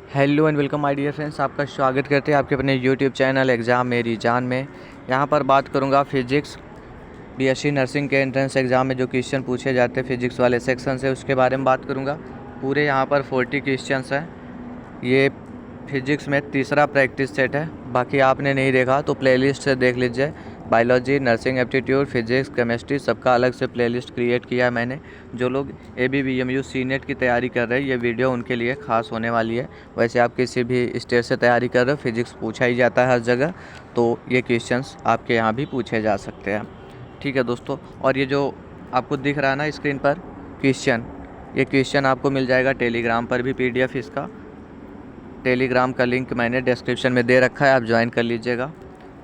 Hello and welcome my dear friends, आपका स्वागत करते हैं आपके अपने यूट्यूब चैनल एग्ज़ाम मेरी जान में। यहाँ पर बात करूँगा फिजिक्स बीएससी नर्सिंग के एंट्रेंस एग्ज़ाम में जो क्वेश्चन पूछे जाते हैं फिजिक्स वाले सेक्शन से, उसके बारे में बात करूँगा। पूरे यहाँ पर 40 क्वेश्चंस हैं। ये फिजिक्स में तीसरा प्रैक्टिस सेट है। बाकी आपने नहीं देखा तो प्लेलिस्ट से देख लीजिए। Biology, nursing aptitude, physics, chemistry सबका अलग से प्लेलिस्ट क्रिएट किया है मैंने। जो लोग ABBMU सीनेट की तैयारी कर रहे हैं, ये वीडियो उनके लिए ख़ास होने वाली है। वैसे आप किसी भी स्टेज से तैयारी कर रहे हो, फिजिक्स पूछा ही जाता है हर जगह, तो ये क्वेश्चंस आपके यहाँ भी पूछे जा सकते हैं। ठीक है दोस्तों, और ये जो आपको दिख रहा है ना स्क्रीन पर क्वेश्चन, ये क्वेश्चन आपको मिल जाएगा टेलीग्राम पर भी PDF इसका। टेलीग्राम का लिंक मैंने डिस्क्रिप्शन में दे रखा है, आप ज्वाइन कर लीजिएगा।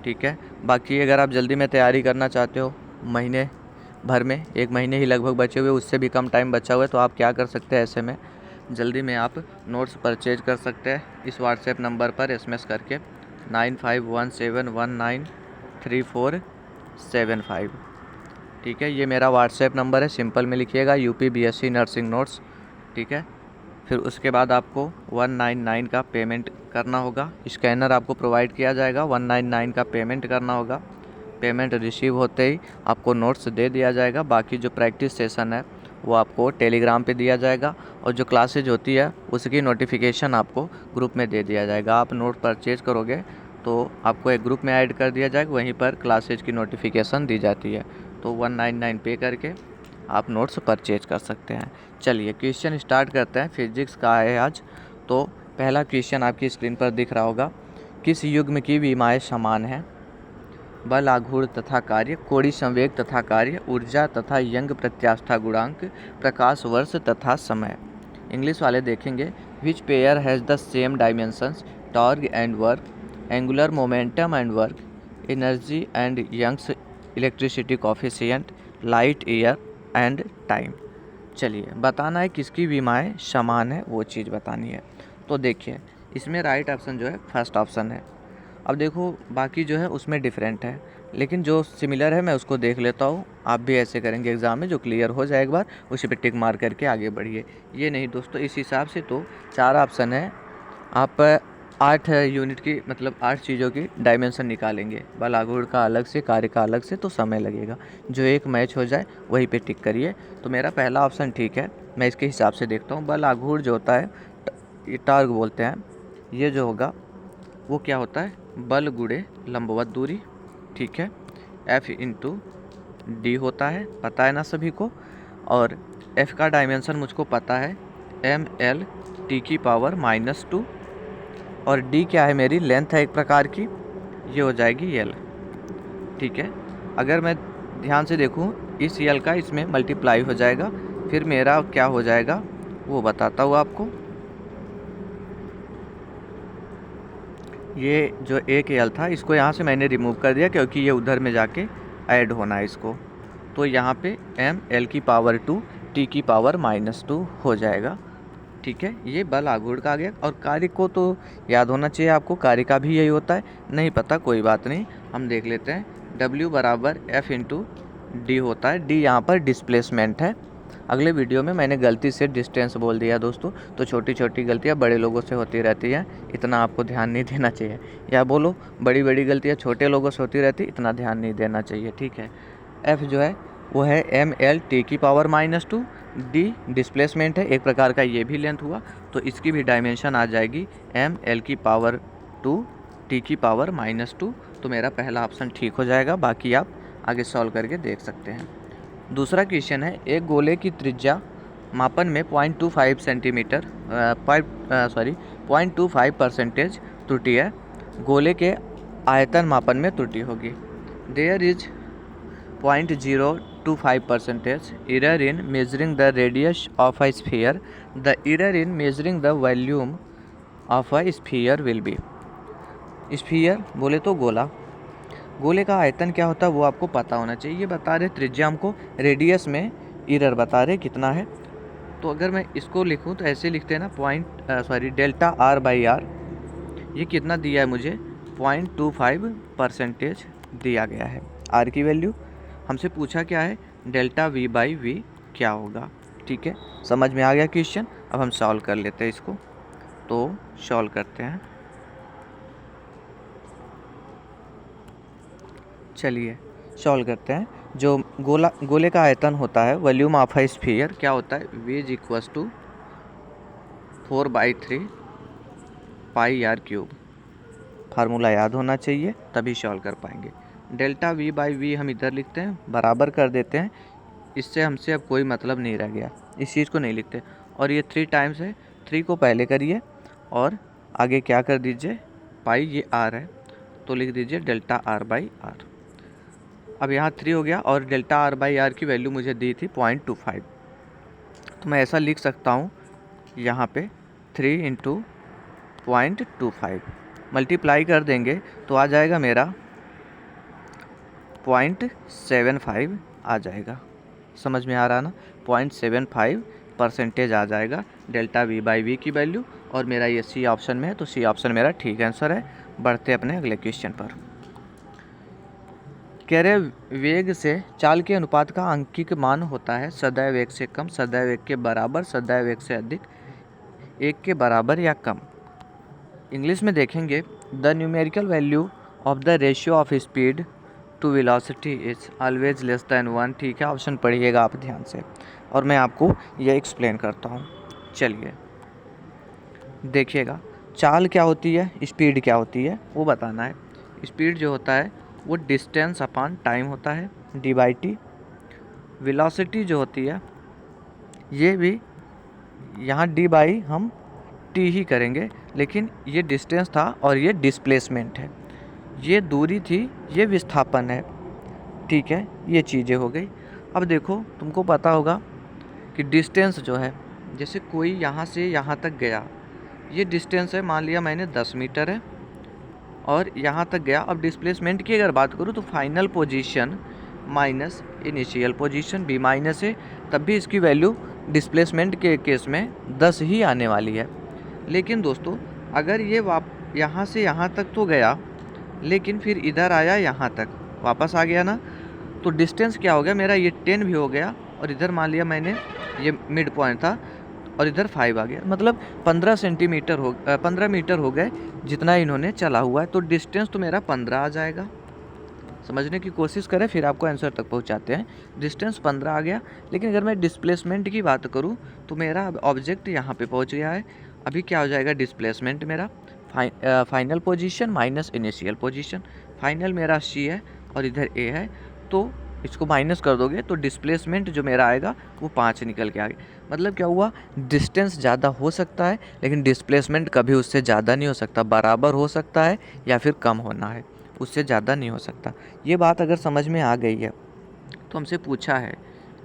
ठीक है। बाकी अगर आप जल्दी में तैयारी करना चाहते हो, महीने भर में 1 महीने ही लगभग बचे हुए, उससे भी कम टाइम बचा हुआ है, तो आप क्या कर सकते हैं, ऐसे में जल्दी में आप नोट्स परचेज कर सकते हैं इस व्हाट्सएप नंबर पर SMS करके 9517193475। ठीक है, ये मेरा व्हाट्सएप नंबर है, सिंपल में लिखिएगा UP BSc नर्सिंग नोट्स। ठीक है। फिर उसके बाद आपको 199 का पेमेंट करना होगा। स्कैनर आपको प्रोवाइड किया जाएगा, 199 का पेमेंट करना होगा। पेमेंट रिसीव होते ही आपको नोट्स दे दिया जाएगा। बाकी जो प्रैक्टिस सेशन है वो आपको टेलीग्राम पे दिया जाएगा, और जो क्लासेज होती है उसकी नोटिफिकेशन आपको ग्रुप में दे दिया जाएगा। आप नोट परचेज करोगे तो आपको एक ग्रुप में ऐड कर दिया जाएगा, वहीं पर क्लासेज की नोटिफिकेशन दी जाती है। तो 199 पे करके आप नोट्स परचेज कर सकते हैं। चलिए क्वेश्चन स्टार्ट करते हैं। फिजिक्स का है आज। तो पहला क्वेश्चन आपकी स्क्रीन पर दिख रहा होगा। किस युग्म की विमाएँ समान हैं? बल आघूर्ण तथा कार्य, कोणीय संवेग तथा कार्य, ऊर्जा तथा यंग प्रत्यास्था गुणांक, प्रकाश वर्ष तथा समय। इंग्लिश वाले देखेंगे। Which pair has the same dimensions, torque and work, angular momentum and work, energy and Young's electricity coefficient, light year and time. चलिए बताना है किसकी विमाएँ समान है, वो चीज़ बतानी है। तो देखिए इसमें राइट ऑप्शन जो है फर्स्ट ऑप्शन है। अब देखो बाकी जो है उसमें डिफरेंट है, लेकिन जो सिमिलर है मैं उसको देख लेता हूँ। आप भी ऐसे करेंगे एग्ज़ाम में, जो क्लियर हो जाए एक बार उसी पे टिक मार करके आगे बढ़िए। ये नहीं दोस्तों, इस हिसाब से तो 4 ऑप्शन है। आप 8 यूनिट की मतलब 8 चीज़ों की डायमेंशन निकालेंगे। बल आघूर्ण का अलग से, कार्य का अलग से, तो समय लगेगा। जो एक मैच हो जाए वहीं पे टिक करिए। तो मेरा पहला ऑप्शन ठीक है, मैं इसके हिसाब से देखता हूँ। बल आघूर्ण जो होता है, ये टार्क बोलते हैं, ये जो होगा वो क्या होता है, बल गुणे लंबवत दूरी। ठीक है। F/d होता है, पता है ना सभी को। और F का डायमेंशन मुझको पता है, mL/T⁻²। और D क्या है, मेरी लेंथ है एक प्रकार की, ये हो जाएगी L। ठीक है। अगर मैं ध्यान से देखूँ, इस L का इसमें मल्टीप्लाई हो जाएगा, फिर मेरा क्या हो जाएगा वो बताता हूँ आपको। ये जो एक L था, इसको यहाँ से मैंने रिमूव कर दिया क्योंकि ये उधर में जाके ऐड होना है इसको। तो यहाँ पे mL/2 T⁻² हो जाएगा। ठीक है, ये बल आघूर्ण का आ गया। और कार्य को तो याद होना चाहिए आपको, कार्य का भी यही होता है। नहीं पता कोई बात नहीं, हम देख लेते हैं। W = F/d होता है। D यहाँ पर डिस्प्लेसमेंट है। अगले वीडियो में मैंने गलती से डिस्टेंस बोल दिया दोस्तों, तो छोटी छोटी गलतियाँ बड़े लोगों से होती रहती हैं, इतना आपको ध्यान नहीं देना चाहिए। या बोलो बड़ी बड़ी गलतियाँ छोटे लोगों से होती रहती, इतना ध्यान नहीं देना चाहिए। ठीक है। F जो है वो है mL/T⁻²। D डिस्प्लेसमेंट है एक प्रकार का, ये भी लेंथ हुआ, तो इसकी भी डायमेंशन आ जाएगी mL/2 T⁻²। तो मेरा पहला ऑप्शन ठीक हो जाएगा। बाकी आप आगे सॉल्व करके देख सकते हैं। दूसरा क्वेश्चन है, एक गोले की त्रिज्या मापन में 0.25 सेंटीमीटर 0.25% त्रुटि है। गोले के आयतन मापन में त्रुटि होगी। There is 0.025% error in measuring the radius of a sphere. The error in measuring the volume of a sphere will be। Sphere बोले तो गोला, गोले का आयतन क्या होता है वो आपको पता होना चाहिए। ये बता रहे त्रिज्या हमको, रेडियस में एरर बता रहे कितना है। तो अगर मैं इसको लिखूं तो ऐसे लिखते हैं ना, ΔR/R। ये कितना दिया है मुझे, 0.25% दिया गया है। R की वैल्यू हमसे पूछा क्या है, ΔV/V क्या होगा। ठीक है, समझ में आ गया क्वेश्चन। अब हम सॉल्व कर लेते हैं इसको। तो सॉल्व करते हैं। चलिए सॉल्व करते हैं। जो गोले का आयतन होता है, वॉल्यूम ऑफ अ स्फीयर, क्या होता है, V is equals to 4/3 pi r cube. Formula याद होना चाहिए तभी सॉल्व कर पाएंगे। डेल्टा V बाई V हम इधर लिखते हैं, बराबर कर देते हैं। इससे हमसे अब कोई मतलब नहीं रह गया, इस चीज़ को नहीं लिखते। और ये 3 टाइम्स है, 3 को पहले करिए और आगे क्या कर दीजिए, पाई, ये R है तो लिख दीजिए डेल्टा R बाई R। अब यहाँ 3 हो गया और डेल्टा R बाई R की वैल्यू मुझे दी थी 0.25, तो मैं ऐसा लिख सकता हूँ यहाँ पे 3 इंटू 0.25 मल्टीप्लाई कर देंगे तो आ जाएगा मेरा 0.75 आ जाएगा। समझ में आ रहा ना, 0.75% आ जाएगा डेल्टा V बाई V की वैल्यू। और मेरा ये C ऑप्शन में है तो C ऑप्शन मेरा ठीक आंसर है। बढ़ते अपने अगले क्वेश्चन पर। कह रहे वेग से चाल के अनुपात का अंकित मान होता है सदैव 1 से कम, सदैव 1 के बराबर, सदैव 1 से अधिक, 1 के बराबर या कम। इंग्लिश में देखेंगे, the numerical value of the ratio of speed to velocity is always less than 1। ठीक है, ऑप्शन पढ़िएगा आप ध्यान से और मैं आपको ये एक्सप्लेन करता हूँ। चलिए देखिएगा, चाल क्या होती है, स्पीड क्या होती है वो बताना है। स्पीड जो होता है वो डिस्टेंस अपॉन टाइम होता है, d/t। वेलोसिटी जो होती है ये भी यहाँ d/, हम t ही करेंगे, लेकिन ये डिस्टेंस था और ये डिस्प्लेसमेंट है, ये दूरी थी, ये विस्थापन है। ठीक है, ये चीज़ें हो गई। अब देखो, तुमको पता होगा कि डिस्टेंस जो है, जैसे कोई यहाँ से यहाँ तक गया, ये डिस्टेंस है, मान लिया मैंने 10 मीटर है और यहाँ तक गया। अब डिस्प्लेसमेंट की अगर बात करूँ तो final position minus initial position, b minus है, तब भी इसकी वैल्यू डिस्प्लेसमेंट के केस में 10 ही आने वाली है। लेकिन दोस्तों, अगर ये यहाँ से यहाँ तक तो गया, लेकिन फिर इधर आया, यहाँ तक वापस आ गया ना, तो डिस्टेंस क्या हो गया मेरा, ये 10 भी हो गया और इधर मान लिया मैंने ये मिड पॉइंट था और इधर 5 आ गया, मतलब 15 मीटर हो गए जितना इन्होंने चला हुआ है। तो डिस्टेंस तो मेरा 15 आ जाएगा। समझने की कोशिश करें, फिर आपको आंसर तक पहुंचाते हैं। डिस्टेंस 15 आ गया, लेकिन अगर मैं डिस्प्लेसमेंट की बात करूं तो मेरा ऑब्जेक्ट यहाँ पे पहुंच गया है। अभी क्या हो जाएगा, डिस्प्लेसमेंट मेरा final position minus initial position. Final मेरा C है और इधर A है, तो इसको माइनस कर दोगे तो डिस्प्लेसमेंट जो मेरा आएगा वो 5 निकल के आ गया। मतलब क्या हुआ, डिस्टेंस ज़्यादा हो सकता है लेकिन डिस्प्लेसमेंट कभी उससे ज़्यादा नहीं हो सकता, बराबर हो सकता है या फिर कम होना है, उससे ज़्यादा नहीं हो सकता। ये बात अगर समझ में आ गई है तो हमसे पूछा है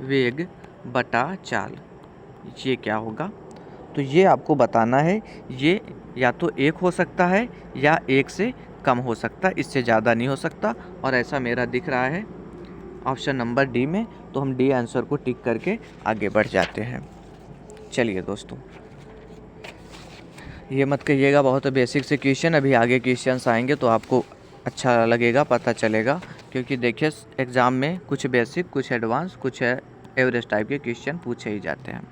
वेग बटा चाल, ये क्या होगा, तो ये आपको बताना है। ये या तो 1 हो सकता है या 1 से कम हो सकता है, इससे ज़्यादा नहीं हो सकता। और ऐसा मेरा दिख रहा है ऑप्शन नंबर डी में, तो हम डी आंसर को टिक करके आगे बढ़ जाते हैं। चलिए दोस्तों, ये मत कहिएगा बहुत बेसिक से क्वेश्चन, अभी आगे क्वेश्चंस आएंगे तो आपको अच्छा लगेगा, पता चलेगा। क्योंकि देखिए एग्ज़ाम में कुछ बेसिक, कुछ एडवांस, कुछ एवरेज टाइप के क्वेश्चन पूछे ही जाते हैं।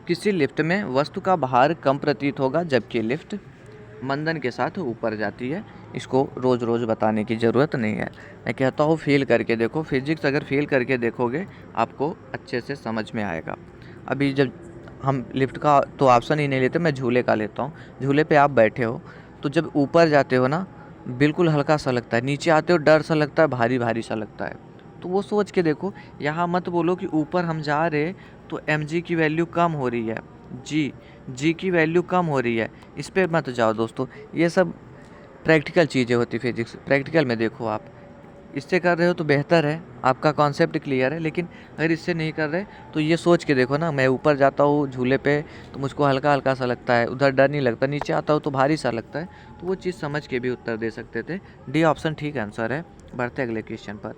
किसी लिफ्ट में वस्तु का भार कम प्रतीत होगा जबकि लिफ्ट मंदन के साथ ऊपर जाती है। इसको रोज़ रोज़ बताने की ज़रूरत नहीं है, मैं कहता हूँ फील करके देखो। फिजिक्स अगर फील करके देखोगे आपको अच्छे से समझ में आएगा। अभी जब हम लिफ्ट का तो ऑप्शन ही नहीं लेते, मैं झूले का लेता हूँ। झूले पे आप बैठे हो तो जब ऊपर जाते हो ना, बिल्कुल हल्का सा लगता है, नीचे आते हो डर सा लगता है, भारी भारी सा लगता है। तो वो सोच के देखो, यहाँ मत बोलो कि ऊपर हम जा रहे तो mg की वैल्यू कम हो रही है, g की वैल्यू कम हो रही है, इस पर मत जाओ दोस्तों। ये सब प्रैक्टिकल चीज़ें होती फिजिक्स, प्रैक्टिकल में देखो आप। इससे कर रहे हो तो बेहतर है, आपका कॉन्सेप्ट क्लियर है। लेकिन अगर इससे नहीं कर रहे तो ये सोच के देखो ना, मैं ऊपर जाता हूँ झूले पे तो मुझको हल्का हल्का सा लगता है, उधर डर नहीं लगता, नीचे आता हूँ तो भारी सा लगता है। तो वो चीज़ समझ के भी उत्तर दे सकते थे। डी ऑप्शन ठीक आंसर है। बढ़ते अगले क्वेश्चन पर।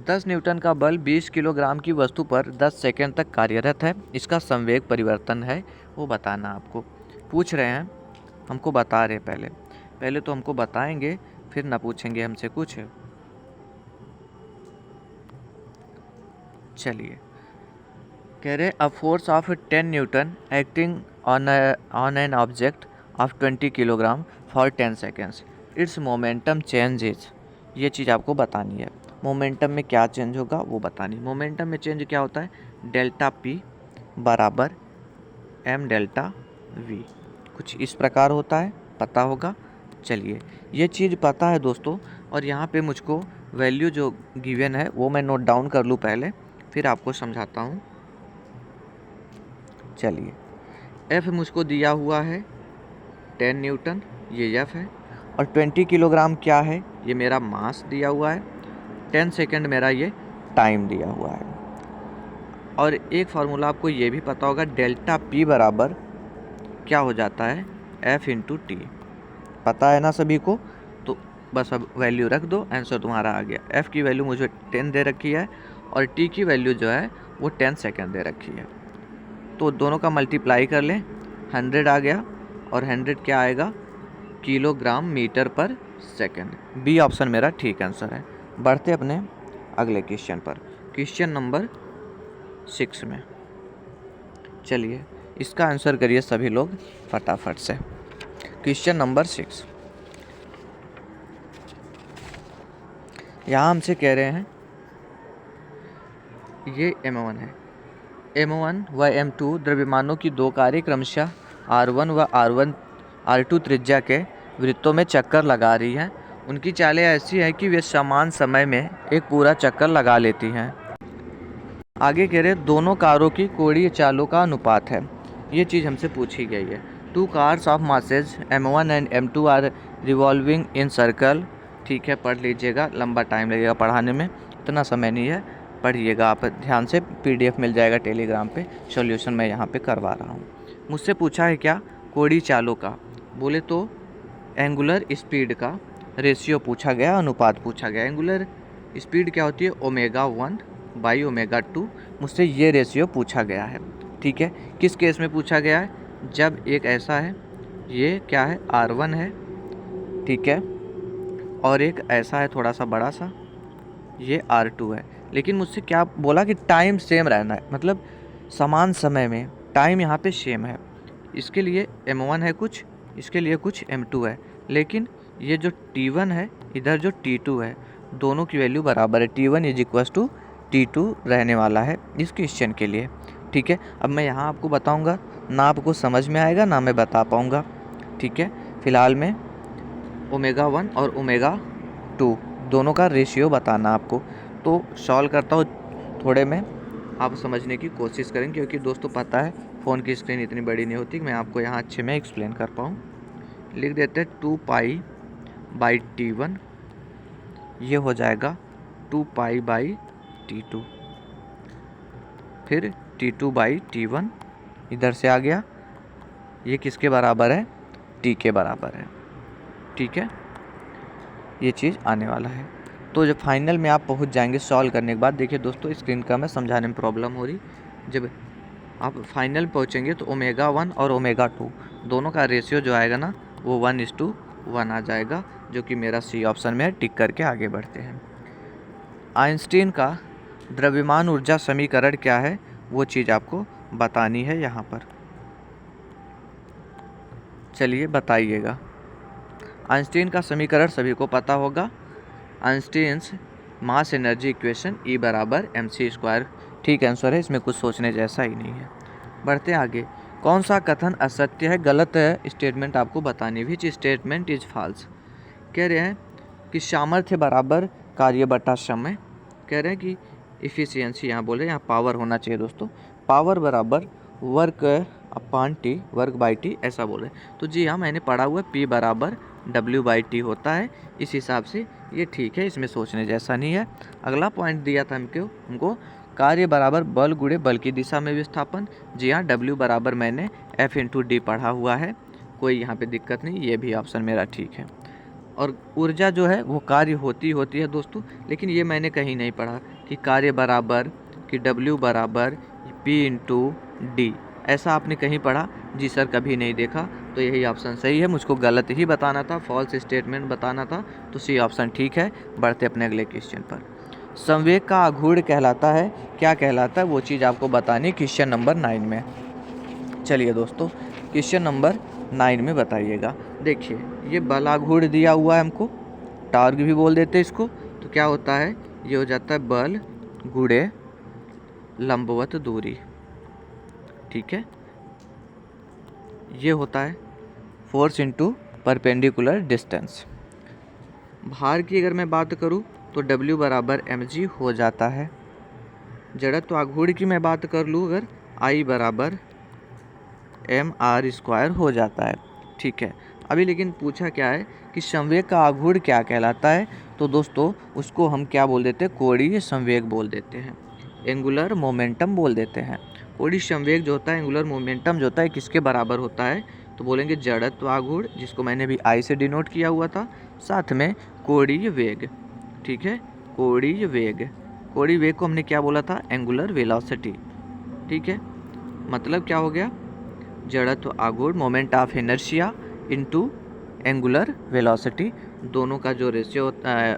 10 न्यूटन का बल 20 किलोग्राम की वस्तु पर 10 सेकंड तक कार्यरत है, इसका संवेग परिवर्तन है वो बताना आपको पूछ रहे हैं। हमको बता रहे पहले तो हमको बताएंगे, फिर ना पूछेंगे हमसे कुछ। चलिए, कह रहे a force of 10 Newton acting on an object of 20 kilogram for 10 seconds, it's momentum changes, ये चीज़ आपको बतानी है। मोमेंटम में क्या चेंज होगा वो बतानी। मोमेंटम में चेंज क्या होता है, डेल्टा पी बराबर एम डेल्टा वी, कुछ इस प्रकार होता है, पता होगा। चलिए ये चीज़ पता है दोस्तों, और यहाँ पे मुझको वैल्यू जो गिवन है वो मैं नोट डाउन कर लूँ पहले, फिर आपको समझाता हूँ। चलिए एफ मुझको दिया हुआ है 10 न्यूटन, ये एफ है, और 20 किलोग्राम क्या है, ये मेरा मास दिया हुआ है, 10 सेकेंड मेरा ये टाइम दिया हुआ है। और एक फार्मूला आपको ये भी पता होगा, डेल्टा पी बराबर क्या हो जाता है, एफ इंटू टी, पता है ना सभी को। तो बस अब वैल्यू रख दो, आंसर तुम्हारा आ गया। एफ़ की वैल्यू मुझे 10 दे रखी है और टी की वैल्यू जो है वो 10 सेकेंड दे रखी है। तो दोनों का मल्टीप्लाई कर लें, 100 आ गया, और 100 क्या आएगा, किलोग्राम मीटर पर सेकेंड। बी ऑप्शन मेरा ठीक आंसर है। बढ़ते अपने अगले क्वेश्चन पर, क्वेश्चन नंबर 6 में। चलिए इसका आंसर करिए सभी लोग फटाफट से। क्वेश्चन नंबर 6, यहाँ हमसे कह रहे हैं ये M1 है, M1 व M2 द्रव्यमानों की दो कारें क्रमशः R1 व R2 त्रिज्या के वृत्तों में चक्कर लगा रही हैं। उनकी चालें ऐसी हैं कि वे समान समय में एक पूरा चक्कर लगा लेती हैं। आगे कह रहे दोनों कारों की कोणीय चालों का अनुपात है, ये चीज़ हमसे पूछी गई है। 2 cars of masses M1 and M2 are revolving in circle, ठीक है पढ़ लीजिएगा, लंबा टाइम लगेगा पढ़ाने में, इतना समय नहीं है, पढ़िएगा आप ध्यान से, PDF मिल जाएगा टेलीग्राम पे, सॉल्यूशन मैं यहाँ पे करवा रहा हूँ। मुझसे पूछा है क्या, कोणीय चालों का, बोले तो एंगुलर स्पीड का रेशियो पूछा गया, अनुपात पूछा गया। एंगुलर स्पीड क्या होती है, ω1 बाई ω2, मुझसे ये रेशियो पूछा गया है। ठीक है, किस केस में पूछा गया है, जब एक ऐसा है, ये क्या है R1 है, ठीक है, और एक ऐसा है थोड़ा सा बड़ा सा, ये R2 है। लेकिन मुझसे क्या बोला कि टाइम सेम रहना है, मतलब समान समय में टाइम यहाँ पे सेम है। इसके लिए M1 है कुछ, इसके लिए कुछ M2 है, लेकिन ये जो T1 है, इधर जो T2 है, दोनों की वैल्यू बराबर है। T1 is equal to T2 रहने वाला है इस क्वेश्चन के लिए। ठीक है, अब मैं यहाँ आपको बताऊँगा, ना आपको समझ में आएगा ना मैं बता पाऊँगा। ठीक है, फ़िलहाल में ω1 और ω2 दोनों का रेशियो बताना आपको। तो सॉल्व करता हूँ, थोड़े में आप समझने की कोशिश करें, क्योंकि दोस्तों पता है फ़ोन की स्क्रीन इतनी बड़ी नहीं होती कि मैं आपको यहाँ अच्छे में एक्सप्लेन कर पाऊँ। लिख देते हैं 2 पाई बाई T1, ये हो जाएगा 2 पाई बाई T2, फिर T2 बाई T1 इधर से आ गया, ये किसके बराबर है, T के बराबर है। ठीक है, ये चीज़ आने वाला है। तो जब फाइनल में आप पहुंच जाएंगे सॉल्व करने के बाद, देखिए दोस्तों स्क्रीन का मैं समझाने में प्रॉब्लम हो रही, जब आप फाइनल पहुंचेंगे तो ω1 और ω2 दोनों का रेशियो जो आएगा ना वो 1:1 आ जाएगा, जो कि मेरा सी ऑप्शन में है। टिक करके आगे बढ़ते हैं। आइंस्टीन का द्रव्यमान ऊर्जा समीकरण क्या है, वो चीज़ आपको बतानी है यहाँ पर। चलिए बताइएगा। आइंस्टीन का समीकरण सभी को पता होगा, Einstein's mass energy equation E बराबर mc², ठीक आंसर है, इसमें कुछ सोचने जैसा ही नहीं है। बढ़ते आगे, कौन सा कथन असत्य है, गलत है, स्टेटमेंट आपको बतानी। विच स्टेटमेंट इज फॉल्स, कह रहे हैं कि सामर्थ्य बराबर कार्य बटा समय, कह रहे हैं कि इफ़िशियंसी, यहाँ बोले यहाँ पावर होना चाहिए दोस्तों, पावर बराबर work upon T, work by T, ऐसा बोले। तो जी हाँ, मैंने पढ़ा हुआ P बराबर W/T होता है, इस हिसाब से ये ठीक है, इसमें सोचने जैसा नहीं है। अगला पॉइंट दिया था हमको कार्य बराबर बल गुणे बल की दिशा में विस्थापन। जी हाँ, W बराबर मैंने F/D पढ़ा हुआ है, कोई यहाँ पे दिक्कत नहीं, ये भी ऑप्शन मेरा ठीक है। और ऊर्जा जो है वो कार्य होती है दोस्तों, लेकिन ये मैंने कहीं नहीं पढ़ा कि कार्य बराबर कि W बराबर P/D, ऐसा आपने कहीं पढ़ा? जी सर, कभी नहीं देखा। तो यही ऑप्शन सही है, मुझको गलत ही बताना था, फॉल्स स्टेटमेंट बताना था, तो सी ऑप्शन ठीक है। बढ़ते अपने अगले क्वेश्चन पर। संवेग का आघूर्ण कहलाता है, क्या कहलाता है, वो चीज़ आपको बतानी क्वेश्चन नंबर 9 में। चलिए दोस्तों, क्वेश्चन नंबर 9 में बताइएगा। देखिए ये बल आघूर्ण दिया हुआ है हमको, टार्क भी बोल देते हैं इसको। तो क्या होता है, ये हो जाता है बल गुणे लंबवत दूरी, ठीक है। ये होता है फोर्स इनटू परपेंडिकुलर डिस्टेंस। भार की अगर मैं बात करूं तो W बराबर mg हो जाता है। जड़त्व आघूर्ण की मैं बात कर लूँ अगर, I बराबर mr² हो जाता है, ठीक है। अभी लेकिन पूछा क्या है कि संवेग का आघूर्ण क्या कहलाता है, तो दोस्तों उसको हम क्या बोल देते हैं, कोणीय संवेग बोल देते हैं, एंगुलर मोमेंटम बोल देते हैं। कोणीय संवेग जो होता है, एंगुलर मोमेंटम जो होता है, किसके बराबर होता है, तो बोलेंगे जड़त्व आघूर्ण, जिसको मैंने भी I से डिनोट किया हुआ था, साथ में कोणीय वेग, ठीक है। कोणीय वेग, कोणीय वेग को हमने क्या बोला था, एंगुलर वेलोसिटी, ठीक है। मतलब क्या हो गया, जड़त्व आघूर्ण moment of inertia into angular velocity, दोनों का जो रेशियो होता है,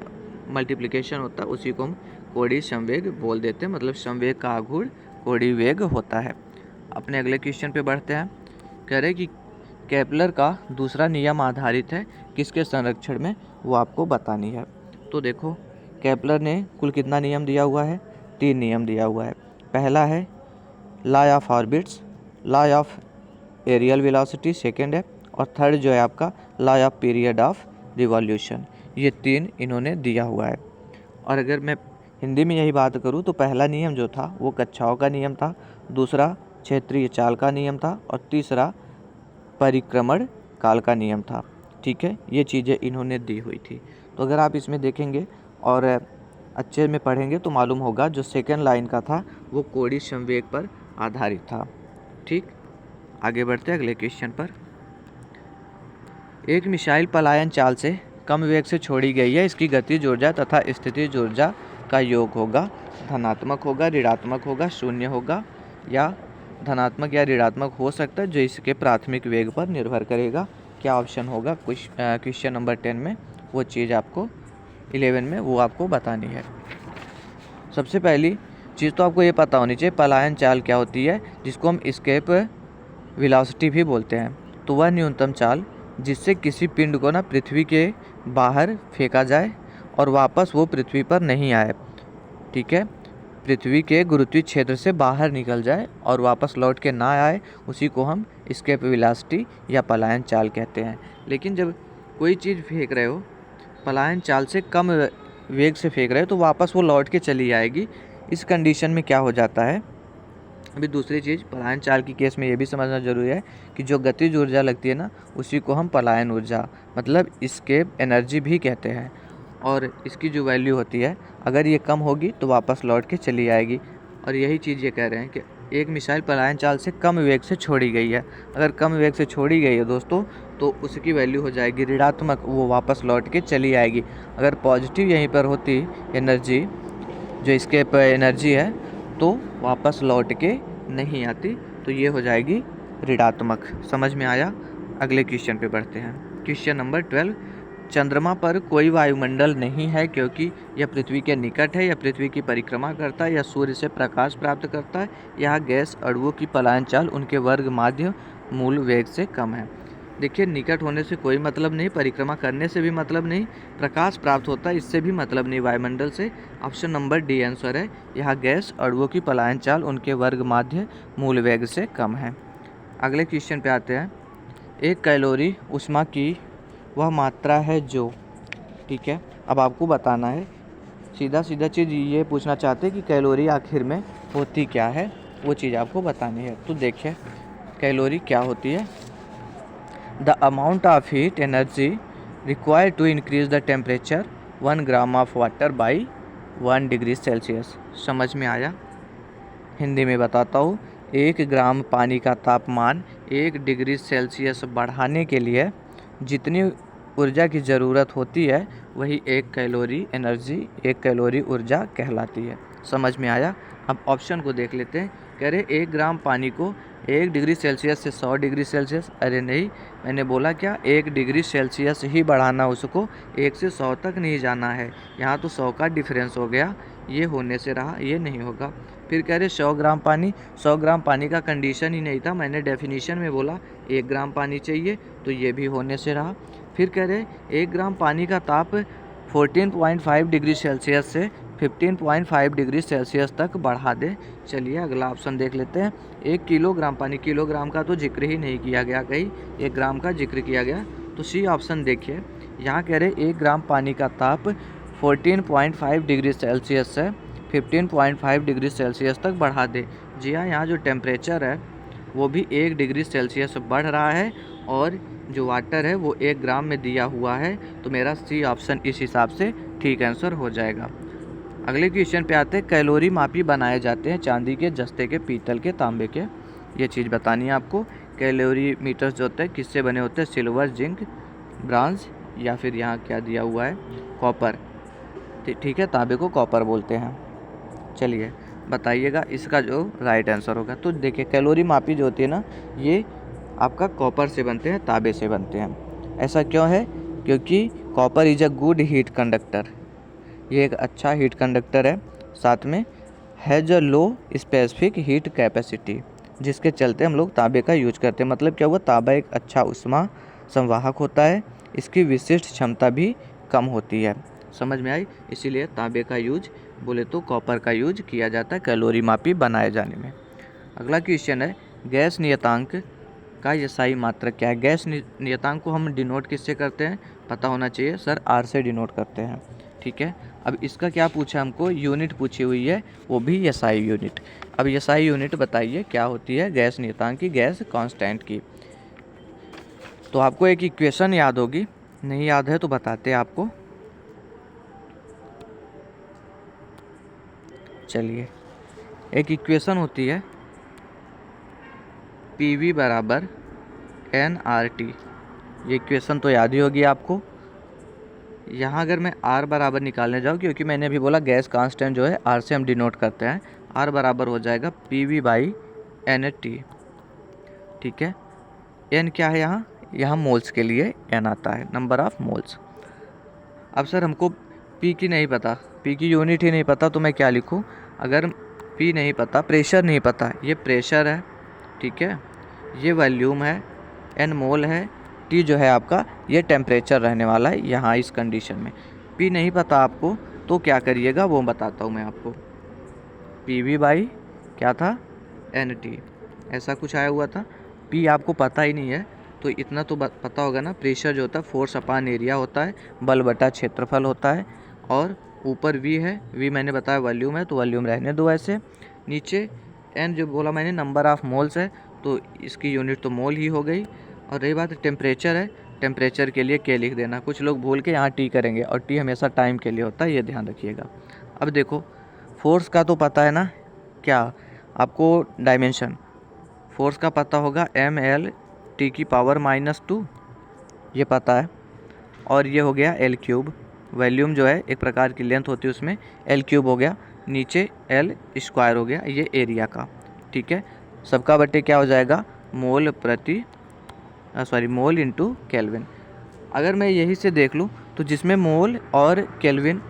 मल्टीप्लिकेशन होता है, उसी को हम कोणीय संवेग बोल देते हैं। मतलब संवेग का आघूर्ण कोणीय वेग होता है। अपने अगले क्वेश्चन पे बढ़ते हैं। कह रहे कि केपलर का दूसरा नियम आधारित है किसके संरक्षण में, वो आपको बतानी है। तो देखो केपलर ने कुल कितना नियम दिया हुआ है, 3 नियम दिया हुआ है। पहला है law of orbits, law of areal velocity second है, और थर्ड जो है आपका law of period of revolution. ये 3 इन्होंने दिया हुआ है। और अगर मैं हिंदी में यही बात करूँ तो पहला नियम जो था वो कक्षाओं का नियम था, दूसरा क्षेत्रीय चाल का नियम था, और तीसरा परिक्रमण काल का नियम था, ठीक है। ये चीज़ें इन्होंने दी हुई थी। तो अगर आप इसमें देखेंगे और अच्छे में पढ़ेंगे तो मालूम होगा जो सेकंड लाइन का था वो कोणीय संवेग पर आधारित था, ठीक। आगे बढ़ते हैं अगले क्वेश्चन पर। एक मिसाइल पलायन चाल से कम वेग से छोड़ी गई है, इसकी गतिज ऊर्जा तथा स्थितिज ऊर्जा का योग होगा, धनात्मक होगा, ऋणात्मक होगा, शून्य होगा, या धनात्मक या ऋणात्मक हो सकता है, जो इसके प्राथमिक वेग पर निर्भर करेगा। क्या ऑप्शन होगा क्वेश्चन नंबर 10 में, वो चीज़ आपको 11 में वो आपको बतानी है। सबसे पहली चीज़ तो आपको ये पता होनी चाहिए पलायन चाल क्या होती है, जिसको हम एस्केप वेलोसिटी भी बोलते हैं। तो वह न्यूनतम चाल जिससे किसी पिंड को ना पृथ्वी के बाहर फेंका जाए और वापस वो पृथ्वी पर नहीं आए, ठीक है। पृथ्वी के गुरुत्वीय क्षेत्र से बाहर निकल जाए और वापस लौट के ना आए, उसी को हम एस्केप वेलोसिटी या पलायन चाल कहते हैं। लेकिन जब कोई चीज़ फेंक रहे हो पलायन चाल से कम वेग से फेंक रहे हो तो वापस वो लौट के चली आएगी। इस कंडीशन में क्या हो जाता है, अभी दूसरी चीज़ पलायन चाल की केस में ये भी समझना जरूरी है कि जो गतिज ऊर्जा लगती है ना, उसी को हम पलायन ऊर्जा मतलब एस्केप एनर्जी भी कहते हैं। और इसकी जो वैल्यू होती है, अगर ये कम होगी तो वापस लौट के चली आएगी। और यही चीज़ ये कह रहे हैं कि एक मिसाइल पलायन चाल से कम वेग से छोड़ी गई है। अगर कम वेग से छोड़ी गई है दोस्तों, तो उसकी वैल्यू हो जाएगी ऋणात्मक, वो वापस लौट के चली आएगी। अगर पॉजिटिव यहीं पर होती एनर्जी, जो एस्केप एनर्जी है, तो वापस लौट के नहीं आती, तो ये हो जाएगी ऋणात्मक। समझ में आया। अगले क्वेश्चन पे बढ़ते हैं। क्वेश्चन नंबर 12, चंद्रमा पर कोई वायुमंडल नहीं है क्योंकि यह पृथ्वी के निकट है, या पृथ्वी की परिक्रमा करता है, या सूर्य से प्रकाश प्राप्त करता है, या गैस अणुओं की पलायन चाल उनके वर्ग माध्य मूल वेग से कम है। देखिए निकट होने से कोई मतलब नहीं, परिक्रमा करने से भी मतलब नहीं, प्रकाश प्राप्त होता है इससे भी मतलब नहीं वायुमंडल से। ऑप्शन नंबर डी आंसर है। यहाँ गैस अणुओं की पलायन चाल उनके वर्ग माध्य मूल वेग से कम है। अगले क्वेश्चन पे आते हैं। एक कैलोरी ऊष्मा की वह मात्रा है जो, ठीक है। अब आपको बताना है, सीधा चीज़ ये पूछना चाहते हैं कि कैलोरी आखिर में होती क्या है, वो चीज़ आपको बतानी है। तो देखिए कैलोरी क्या होती है, the amount of heat energy required to increase the temperature 1 gram of water by 1 degree Celsius. समझ में आया। हिंदी में बताता हूँ, 1 ग्राम पानी का तापमान 1 डिग्री सेल्सियस बढ़ाने के लिए जितनी ऊर्जा की ज़रूरत होती है वही 1 कैलोरी एनर्जी, 1 कैलोरी ऊर्जा कहलाती है। समझ में आया। अब ऑप्शन को देख लेते हैं। कह रहे 1 ग्राम पानी को 1 डिग्री सेल्सियस से 100 डिग्री सेल्सियस, अरे नहीं, मैंने बोला क्या, 1 डिग्री सेल्सियस ही बढ़ाना, उसको 1 से 100 तक नहीं जाना है। यहाँ तो 100 का डिफरेंस हो गया, ये होने से रहा, ये नहीं होगा। फिर कह रहे 100 ग्राम पानी, 100 ग्राम पानी का कंडीशन ही नहीं था, मैंने डेफिनेशन में बोला 1 ग्राम पानी चाहिए, तो ये भी होने से रहा। फिर कह रहे 1 ग्राम पानी का ताप 14.5 डिग्री सेल्सियस से 15.5 डिग्री सेल्सियस तक बढ़ा दे। चलिए अगला ऑप्शन देख लेते हैं। 1 किलोग्राम पानी, किलोग्राम का तो जिक्र ही नहीं किया गया, कहीं 1 ग्राम का जिक्र किया गया, तो सी ऑप्शन देखिए। यहाँ कह रहे 1 ग्राम पानी का ताप 14.5 डिग्री सेल्सियस से 15.5 डिग्री सेल्सियस तक बढ़ा दे। जी हाँ, यहाँ जो टेम्परेचर है वो भी 1 डिग्री सेल्सियस बढ़ रहा है और जो वाटर है वो 1 ग्राम में दिया हुआ है, तो मेरा सी ऑप्शन इस हिसाब से ठीक आंसर हो जाएगा। अगले क्वेश्चन पे आते हैं। कैलोरी मापी बनाए जाते हैं चांदी के, जस्ते के, पीतल के, तांबे के। ये चीज़ बतानी है आपको। कैलोरी मीटर्स जो होते हैं किससे बने होते हैं? सिल्वर, जिंक, ब्रांज या फिर यहाँ क्या दिया हुआ है? कॉपर। ठीक है, तांबे को कॉपर बोलते हैं। चलिए बताइएगा इसका जो राइट आंसर होगा। तो देखिए कैलोरी मापी जो होती है ना, ये आपका कॉपर से बनते हैं, तांबे से बनते हैं। ऐसा क्यों है? क्योंकि copper is a good heat conductor, ये एक अच्छा हीट कंडक्टर है। साथ में has a low specific heat capacity, जिसके चलते हम लोग तांबे का यूज करते हैं। मतलब क्या हुआ? तांबा एक अच्छा उष्मा संवाहक होता है, इसकी विशिष्ट क्षमता भी कम होती है। समझ में आई? इसीलिए तांबे का यूज बोले तो कॉपर का यूज किया जाता है कैलोरी मापी बनाए जाने में। अगला क्वेश्चन है, गैस नियतांक का एसआई मात्रक क्या है? गैस नियतांक को हम डिनोट किससे करते हैं? पता होना चाहिए सर, आर से डिनोट करते हैं। ठीक है, अब इसका क्या पूछा हमको? यूनिट पूछी हुई है, वो भी एसआई यूनिट। अब एसआई यूनिट बताइए क्या होती है गैस नियतांक की, गैस कांस्टेंट की। तो आपको एक इक्वेशन याद होगी, नहीं याद है तो बताते हैं आपको। चलिए, एक इक्वेशन होती है PV बराबर nRT। ये इक्वेशन तो याद ही होगी आपको। यहाँ अगर मैं R बराबर निकालने जाऊँ, क्योंकि मैंने अभी बोला गैस कांस्टेंट जो है R से हम डिनोट करते हैं, R बराबर हो जाएगा PV बाई NT। ठीक है, N क्या है यहाँ? यहाँ मोल्स के लिए N आता है, नंबर ऑफ मोल्स। अब सर हमको P की नहीं पता, P की यूनिट ही नहीं पता, तो मैं क्या लिखूँ? अगर P नहीं पता, प्रेशर नहीं पता, ये प्रेशर है, ठीक है, ये वॉल्यूम है, N मोल है, T जो है आपका ये टेम्परेचर रहने वाला है यहाँ इस कंडीशन में। P नहीं पता आपको तो क्या करिएगा वो बताता हूँ मैं आपको। PV बाई क्या था? NT, ऐसा कुछ आया हुआ था। P आपको पता ही नहीं है तो इतना तो पता होगा ना, प्रेशर जो होता है फोर्स अपान एरिया होता है, बल बटा क्षेत्रफल होता है, और ऊपर V है, V मैंने बताया वॉल्यूम है, तो वॉल्यूम रहने दो ऐसे। नीचे N जो बोला मैंने नंबर ऑफ मोल्स है, तो इसकी यूनिट तो मोल ही हो गई। और रही बात टेम्परेचर है, टेम्परेचर के लिए K लिख देना। कुछ लोग भूल के यहाँ T करेंगे, और T हमेशा टाइम के लिए होता है, ये ध्यान रखिएगा। अब देखो फोर्स का तो पता है ना, क्या आपको? डायमेंशन फोर्स का पता होगा, mL T की पावर -2, ये पता है। और ये हो गया L क्यूब, वॉल्यूम जो है एक प्रकार की लेंथ होती है उसमें, L क्यूब हो गया, नीचे L स्क्वायर हो गया, ये एरिया का। ठीक है, सबका बटे क्या हो जाएगा? मोल प्रति मोल इंटू केल्विन। अगर मैं यही से देख लूँ तो जिसमें मोल और केल्विन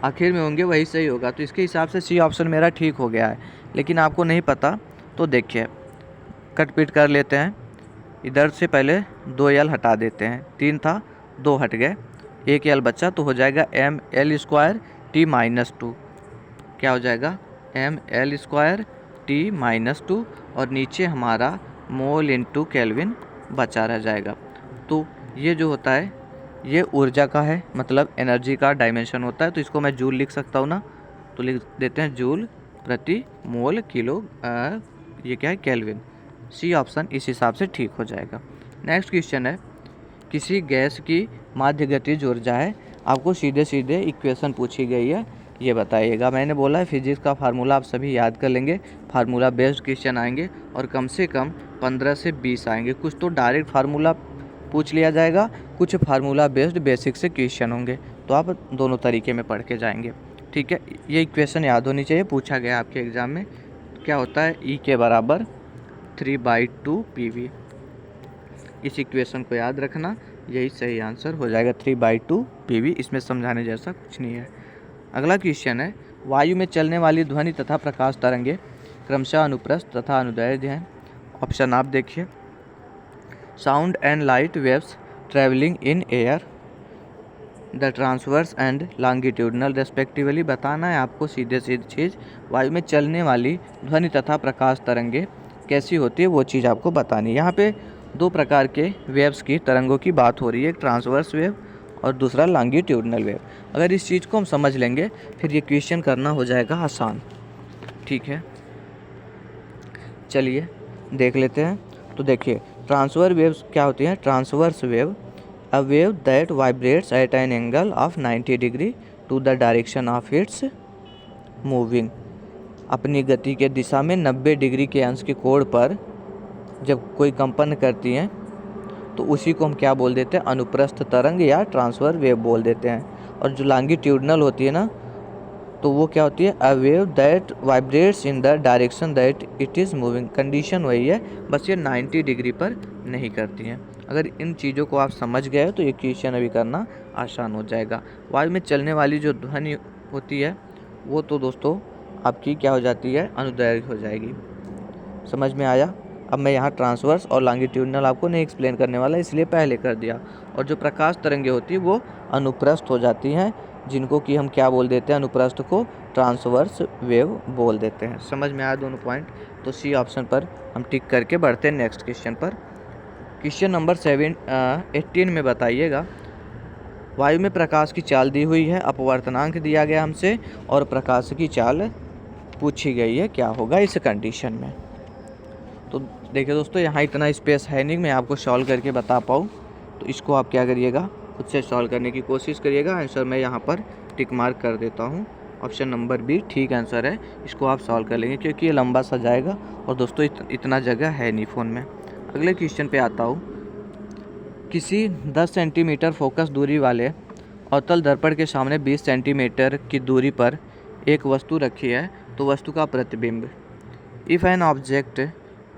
आखिर में होंगे वही सही होगा, तो इसके हिसाब से सी ऑप्शन मेरा ठीक हो गया है। लेकिन आपको नहीं पता तो देखिए कट पीट कर लेते हैं। इधर से पहले 2 L हटा देते हैं, 3 था 2 हट गए, 1 L बचा, तो हो जाएगा mL स्क्वायर T -2। क्या हो जाएगा? mL स्क्वायर T -2, और नीचे हमारा मोल इंटू केल्विन बचा रह जाएगा। तो ये जो होता है ये ऊर्जा का है, मतलब एनर्जी का डायमेंशन होता है, तो इसको मैं जूल लिख सकता हूँ ना, तो लिख देते हैं जूल प्रति मोल किलो, ये क्या है? केल्विन। सी ऑप्शन इस हिसाब से ठीक हो जाएगा। नेक्स्ट क्वेश्चन है, किसी गैस की माध्य गतिज ऊर्जा है, आपको सीधे सीधे इक्वेशन पूछी गई है, ये बताइएगा। मैंने बोला है फिजिक्स का फार्मूला आप सभी याद कर लेंगे, फार्मूला बेस्ड क्वेश्चन आएंगे और कम से कम 15 से 20 आएंगे। कुछ तो डायरेक्ट फार्मूला पूछ लिया जाएगा, कुछ फार्मूला बेस्ड बेसिक से क्वेश्चन होंगे, तो आप दोनों तरीके में पढ़ के जाएंगे। ठीक है, ये इक्वेशन याद होनी चाहिए, पूछा गया आपके एग्ज़ाम में। क्या होता है? E के बराबर 3/2 PV। इस इक्वेशन को याद रखना, यही सही आंसर हो जाएगा, 3/2 PV। इसमें समझाने जैसा कुछ नहीं है। अगला क्वेश्चन है, वायु में चलने वाली ध्वनि तथा प्रकाश तरंगे क्रमशः अनुप्रस्थ तथा अनुदैर्ध्य हैं। ऑप्शन आप देखिए, sound and light waves travelling in air the transverse and longitudinal respectively. बताना है आपको सीधे सीधी चीज़, वायु में चलने वाली ध्वनि तथा प्रकाश तरंगे कैसी होती है वो चीज़ आपको बतानी है। यहाँ पे दो प्रकार के वेव्स की तरंगों की बात हो रही है, एक ट्रांसवर्स वेव और दूसरा लॉन्गिट्यूडनल वेव। अगर इस चीज़ को हम समझ लेंगे फिर ये क्वेश्चन करना हो जाएगा आसान। ठीक है, चलिए देख लेते हैं। तो देखिए ट्रांसवर्स वेव्स क्या होती हैं। Transverse wave a wave that vibrates at an angle of 90 degree to the direction of its moving. अपनी गति के दिशा में 90 डिग्री के अंश के कोण पर जब कोई कंपन करती हैं तो उसी को हम क्या बोल देते हैं, अनुप्रस्थ तरंग या ट्रांसवर्स वेव बोल देते हैं। और जो लॉन्गिट्यूडनल होती है ना, तो वो क्या होती है, अ wave that vibrates in the direction that it is moving. Condition वही है, बस ये 90 डिग्री पर नहीं करती हैं। अगर इन चीज़ों को आप समझ गए तो ये क्वेश्चन अभी करना आसान हो जाएगा। वायु में चलने वाली जो ध्वनि होती है वो तो दोस्तों आपकी क्या हो जाती है, अनुदैर्घ्य हो जाएगी। समझ में आया। अब मैं यहाँ ट्रांसवर्स और लॉन्गिट्यूडनल आपको नहीं एक्सप्लेन करने वाला, इसलिए पहले कर दिया। और जो प्रकाश तरंगे होती है वो अनुप्रस्थ हो जाती हैं, जिनको कि हम क्या बोल देते हैं, अनुप्रस्थ को ट्रांसवर्स वेव बोल देते हैं। समझ में आया दोनों पॉइंट। तो सी ऑप्शन पर हम टिक करके बढ़ते हैं नेक्स्ट क्वेश्चन पर। क्वेश्चन नंबर 18 में बताइएगा, वायु में प्रकाश की चाल दी हुई है, अपवर्तनांक दिया गया हमसे और प्रकाश की चाल पूछी गई है, क्या होगा इस कंडीशन में। तो देखिए दोस्तों, यहाँ इतना स्पेस है नहीं मैं आपको सॉल्व करके बता पाऊँ, तो इसको आप क्या करिएगा, खुद से सॉल्व करने की कोशिश करिएगा। आंसर मैं यहाँ पर टिक मार्क कर देता हूँ। ऑप्शन नंबर बी ठीक आंसर है, इसको आप सॉल्व कर लेंगे क्योंकि ये लंबा सा जाएगा और दोस्तों इतना जगह है नहीं फ़ोन में। अगले क्वेश्चन पे आता हूँ। किसी 10 सेंटीमीटर फोकस दूरी वाले अवतल दर्पण के सामने 20 सेंटीमीटर की दूरी पर एक वस्तु रखी है, तो वस्तु का प्रतिबिंब। If an object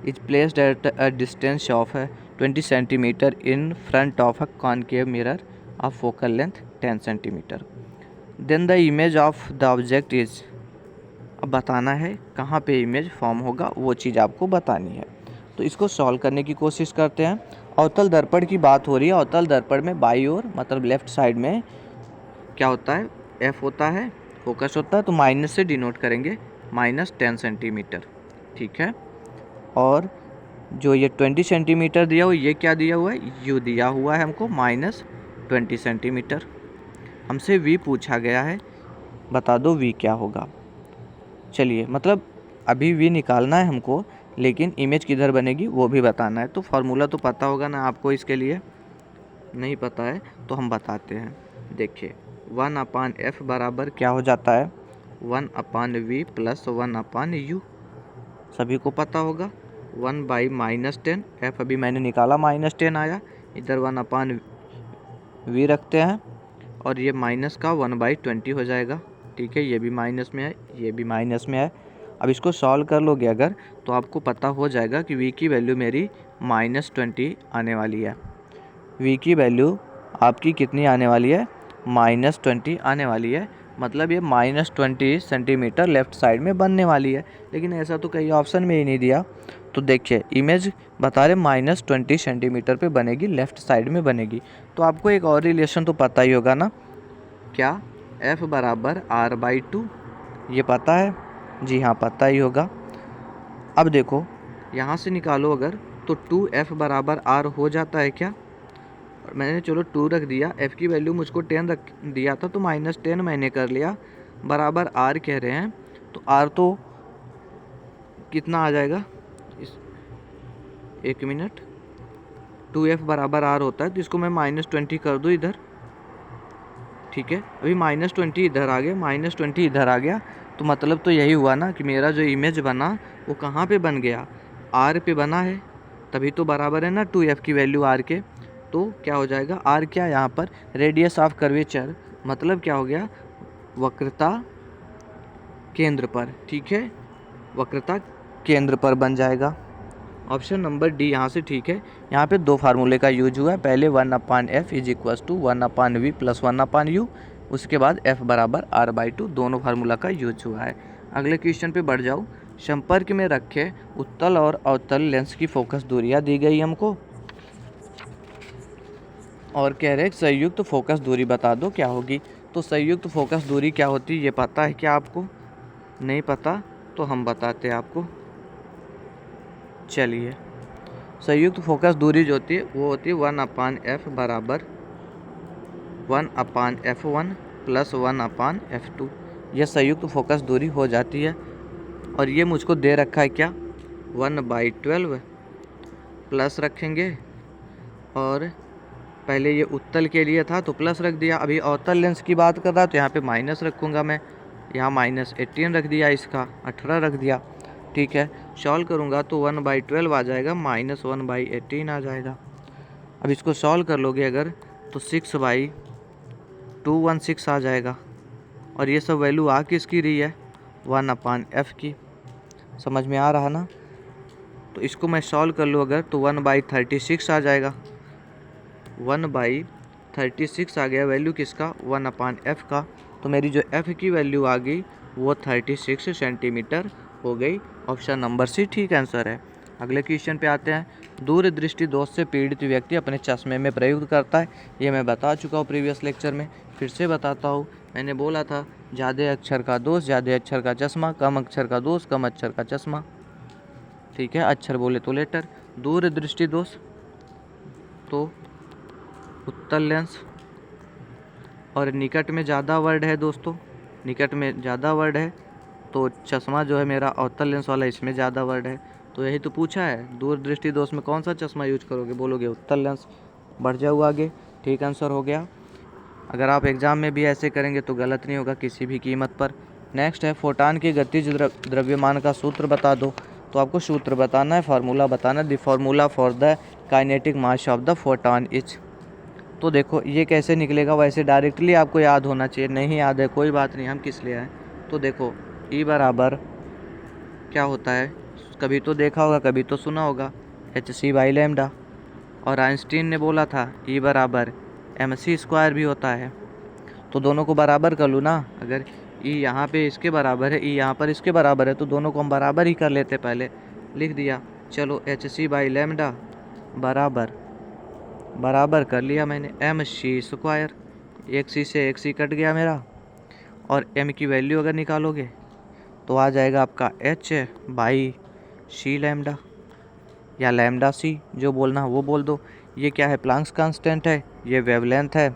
is placed at a distance of 20 centimeter in front of a concave mirror of focal length 10 centimeter, then the image of the object is। अब बताना है कहाँ पे इमेज फॉर्म होगा, वो चीज़ आपको बतानी है। तो इसको सॉल्व करने की कोशिश करते हैं। अवतल दर्पण की बात हो रही है। अवतल दर्पण में बाई ओर मतलब लेफ्ट साइड में क्या होता है, एफ होता है, फोकस होता है, तो माइनस से डिनोट करेंगे, -10 सेंटीमीटर। ठीक है, और जो ये 20 सेंटीमीटर दिया हुआ, ये क्या दिया हुआ है, यू दिया हुआ है हमको -20 सेंटीमीटर। हमसे वी पूछा गया है, बता दो वी क्या होगा। चलिए, मतलब अभी वी निकालना है हमको, लेकिन इमेज किधर बनेगी वो भी बताना है। तो फार्मूला तो पता होगा ना आपको, इसके लिए नहीं पता है तो हम बताते हैं। देखिए 1/f बराबर क्या हो जाता है, 1/v + 1/u। सभी को पता होगा। 1/-10, f अभी मैंने निकाला -10 आया, इधर 1/v रखते हैं और ये माइनस का 1/20 हो जाएगा। ठीक है, ये भी माइनस में है, ये भी माइनस में है। अब इसको सॉल्व कर लोगे अगर, तो आपको पता हो जाएगा कि v की वैल्यू मेरी -20 आने वाली है। v की वैल्यू आपकी कितनी आने वाली है, -20 आने वाली है। मतलब ये -20 सेंटीमीटर लेफ़्ट साइड में बनने वाली है, लेकिन ऐसा तो कहीं ऑप्शन में ही नहीं दिया। तो देखिए इमेज बता रहे -20 सेंटीमीटर पे बनेगी, लेफ़्ट साइड में बनेगी। तो आपको एक और रिलेशन तो पता ही होगा ना, क्या, F बराबर R/2, ये पता है, जी हाँ पता ही होगा। अब देखो यहाँ से निकालो अगर, तो 2F बराबर R हो जाता है क्या, मैंने चलो 2 रख दिया, f की वैल्यू मुझको 10 रख दिया था तो -10 मैंने कर लिया, बराबर r कह रहे हैं, तो r तो कितना आ जाएगा, एक मिनट, 2f बराबर r होता है, तो इसको मैं -20 कर दूँ इधर। ठीक है, अभी -20 इधर आ गया, -20 इधर आ गया, तो मतलब तो यही हुआ ना कि मेरा जो इमेज बना वो कहाँ पे बन गया, r पे बना है, तभी तो बराबर है ना 2f की वैल्यू r के। तो क्या हो जाएगा, r क्या यहाँ पर, रेडियस ऑफ कर्वेचर, मतलब क्या हो गया, वक्रता केंद्र पर। ठीक है, वक्रता केंद्र पर बन जाएगा। ऑप्शन नंबर डी यहाँ से ठीक है। यहाँ पे दो फार्मूले का यूज हुआ है, पहले 1/f = 1/v + 1/u, उसके बाद F बराबर R/2 दोनों फार्मूला का यूज हुआ है। अगले क्वेश्चन पे बढ़ जाओ। संपर्क में रखे उत्तल और अवतल लेंस की फोकस दूरियां दी गई हमको और कह रहे संयुक्त फोकस दूरी बता दो क्या होगी। तो संयुक्त फोकस दूरी क्या होती है ये पता है क्या आपको? नहीं पता तो हम बताते हैं आपको। चलिए, संयुक्त फोकस दूरी जो होती है वो होती है 1/f बराबर 1/f1 प्लस 1/f2। यह संयुक्त फोकस दूरी हो जाती है। और ये मुझको दे रखा है क्या? 1/12 प्लस रखेंगे, और पहले ये उत्तल के लिए था तो प्लस रख दिया, अभी अवतल लेंस की बात कर रहा तो यहाँ पे माइनस रखूँगा मैं। यहाँ -18 रख दिया, इसका 18 रख दिया। ठीक है, सॉल्व करूँगा तो 1/12 आ जाएगा, -1/18 आ जाएगा। अब इसको सॉल्व कर लोगे अगर तो 6/216 आ जाएगा। और ये सब वैल्यू आ किसकी रही है? 1/f की। समझ में आ रहा ना? तो इसको मैं सॉल्व कर लूँ अगर तो 1/36 आ जाएगा। 1/36 आ गया वैल्यू किसका? 1/f का। तो मेरी जो f की वैल्यू आ गई वो 36 सेंटीमीटर हो गई। ऑप्शन नंबर सी ठीक आंसर है। अगले क्वेश्चन पे आते हैं। दूरदृष्टि दोष से पीड़ित व्यक्ति अपने चश्मे में प्रयुक्त करता है। ये मैं बता चुका हूँ प्रीवियस लेक्चर में, फिर से बताता हूँ। मैंने बोला था ज़्यादा अक्षर का दोष ज़्यादा अक्षर का चश्मा, कम अक्षर का दोष कम अक्षर का चश्मा। ठीक है, अक्षर बोले तो लेटर। दूरदृष्टि दोष तो उत्तल लेंस, और निकट में ज़्यादा वर्ड है दोस्तों, निकट में ज़्यादा वर्ड है तो चश्मा जो है मेरा अवतल लेंस वाला इसमें ज़्यादा वर्ड है। तो यही तो पूछा है, दूरदृष्टि दोष में कौन सा चश्मा यूज करोगे? बोलोगे उत्तल लेंस। बढ़ जाओ आगे, ठीक आंसर हो गया। अगर आप एग्ज़ाम में भी ऐसे करेंगे तो गलत नहीं होगा किसी भी कीमत पर। नेक्स्ट है फोटान के गतिज द्रव्यमान का सूत्र बता दो। तो आपको सूत्र बताना है, फार्मूला बताना है। The formula for the kinetic mass of the photon is. तो देखो ये कैसे निकलेगा, वैसे डायरेक्टली आपको याद होना चाहिए, नहीं याद है कोई बात नहीं, हम किस लिए आए। तो देखो E बराबर क्या होता है, कभी तो देखा होगा कभी तो सुना होगा, hc/λ। और आइंस्टीन ने बोला था E बराबर mc² भी होता है। तो दोनों को बराबर कर लूँ ना, अगर E यहाँ पे इसके बराबर है, E यहाँ पर इसके बराबर है, तो दोनों को हम बराबर ही कर लेते, पहले लिख दिया। चलो hc/λ बराबर कर लिया मैंने mc²। एक सी से एक सी कट गया मेरा, और m की वैल्यू अगर निकालोगे तो आ जाएगा आपका h/c⁻, या लैम्डा सी, जो बोलना है वो बोल दो। ये क्या है? प्लांक्स कांस्टेंट है, ये वेवलेंथ है,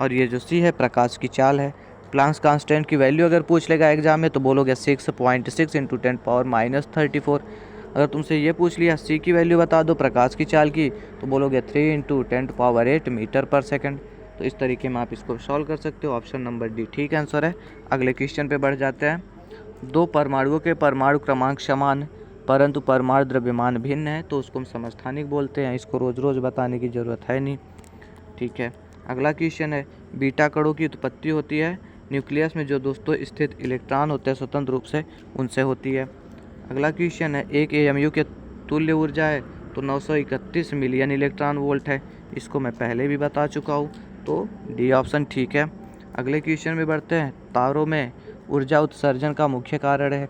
और ये जो सी है प्रकाश की चाल है। प्लांक्स कांस्टेंट की वैल्यू अगर पूछ लेगा एग्जाम में तो बोलोगे 6.6 × 10⁻34। अगर तुमसे ये पूछ लिया सी की वैल्यू बता दो प्रकाश की चाल की, तो बोलोगे 3 × 10⁸ मीटर/सेकंड। तो इस तरीके में आप इसको सॉल्व कर सकते हो। ऑप्शन नंबर डी ठीक आंसर है। अगले क्वेश्चन पे बढ़ जाते हैं। दो परमाणुओं के परमाणु क्रमांक समान परंतु परमाणु द्रव्यमान भिन्न है तो उसको हम समस्थानिक बोलते हैं। इसको रोज़ रोज़ बताने की ज़रूरत है नहीं। ठीक है, अगला क्वेश्चन है। बीटा कणों की उत्पत्ति होती है न्यूक्लियस में जो दोस्तों स्थित इलेक्ट्रॉन होते हैं स्वतंत्र रूप से, उनसे होती है। अगला क्वेश्चन है। एक AMU के तुल्य ऊर्जा है तो 931 मिलियन इलेक्ट्रॉन वोल्ट है। इसको मैं पहले भी बता चुका हूँ, तो डी ऑप्शन ठीक है। अगले क्वेश्चन में बढ़ते हैं। तारों में ऊर्जा उत्सर्जन का मुख्य कारण है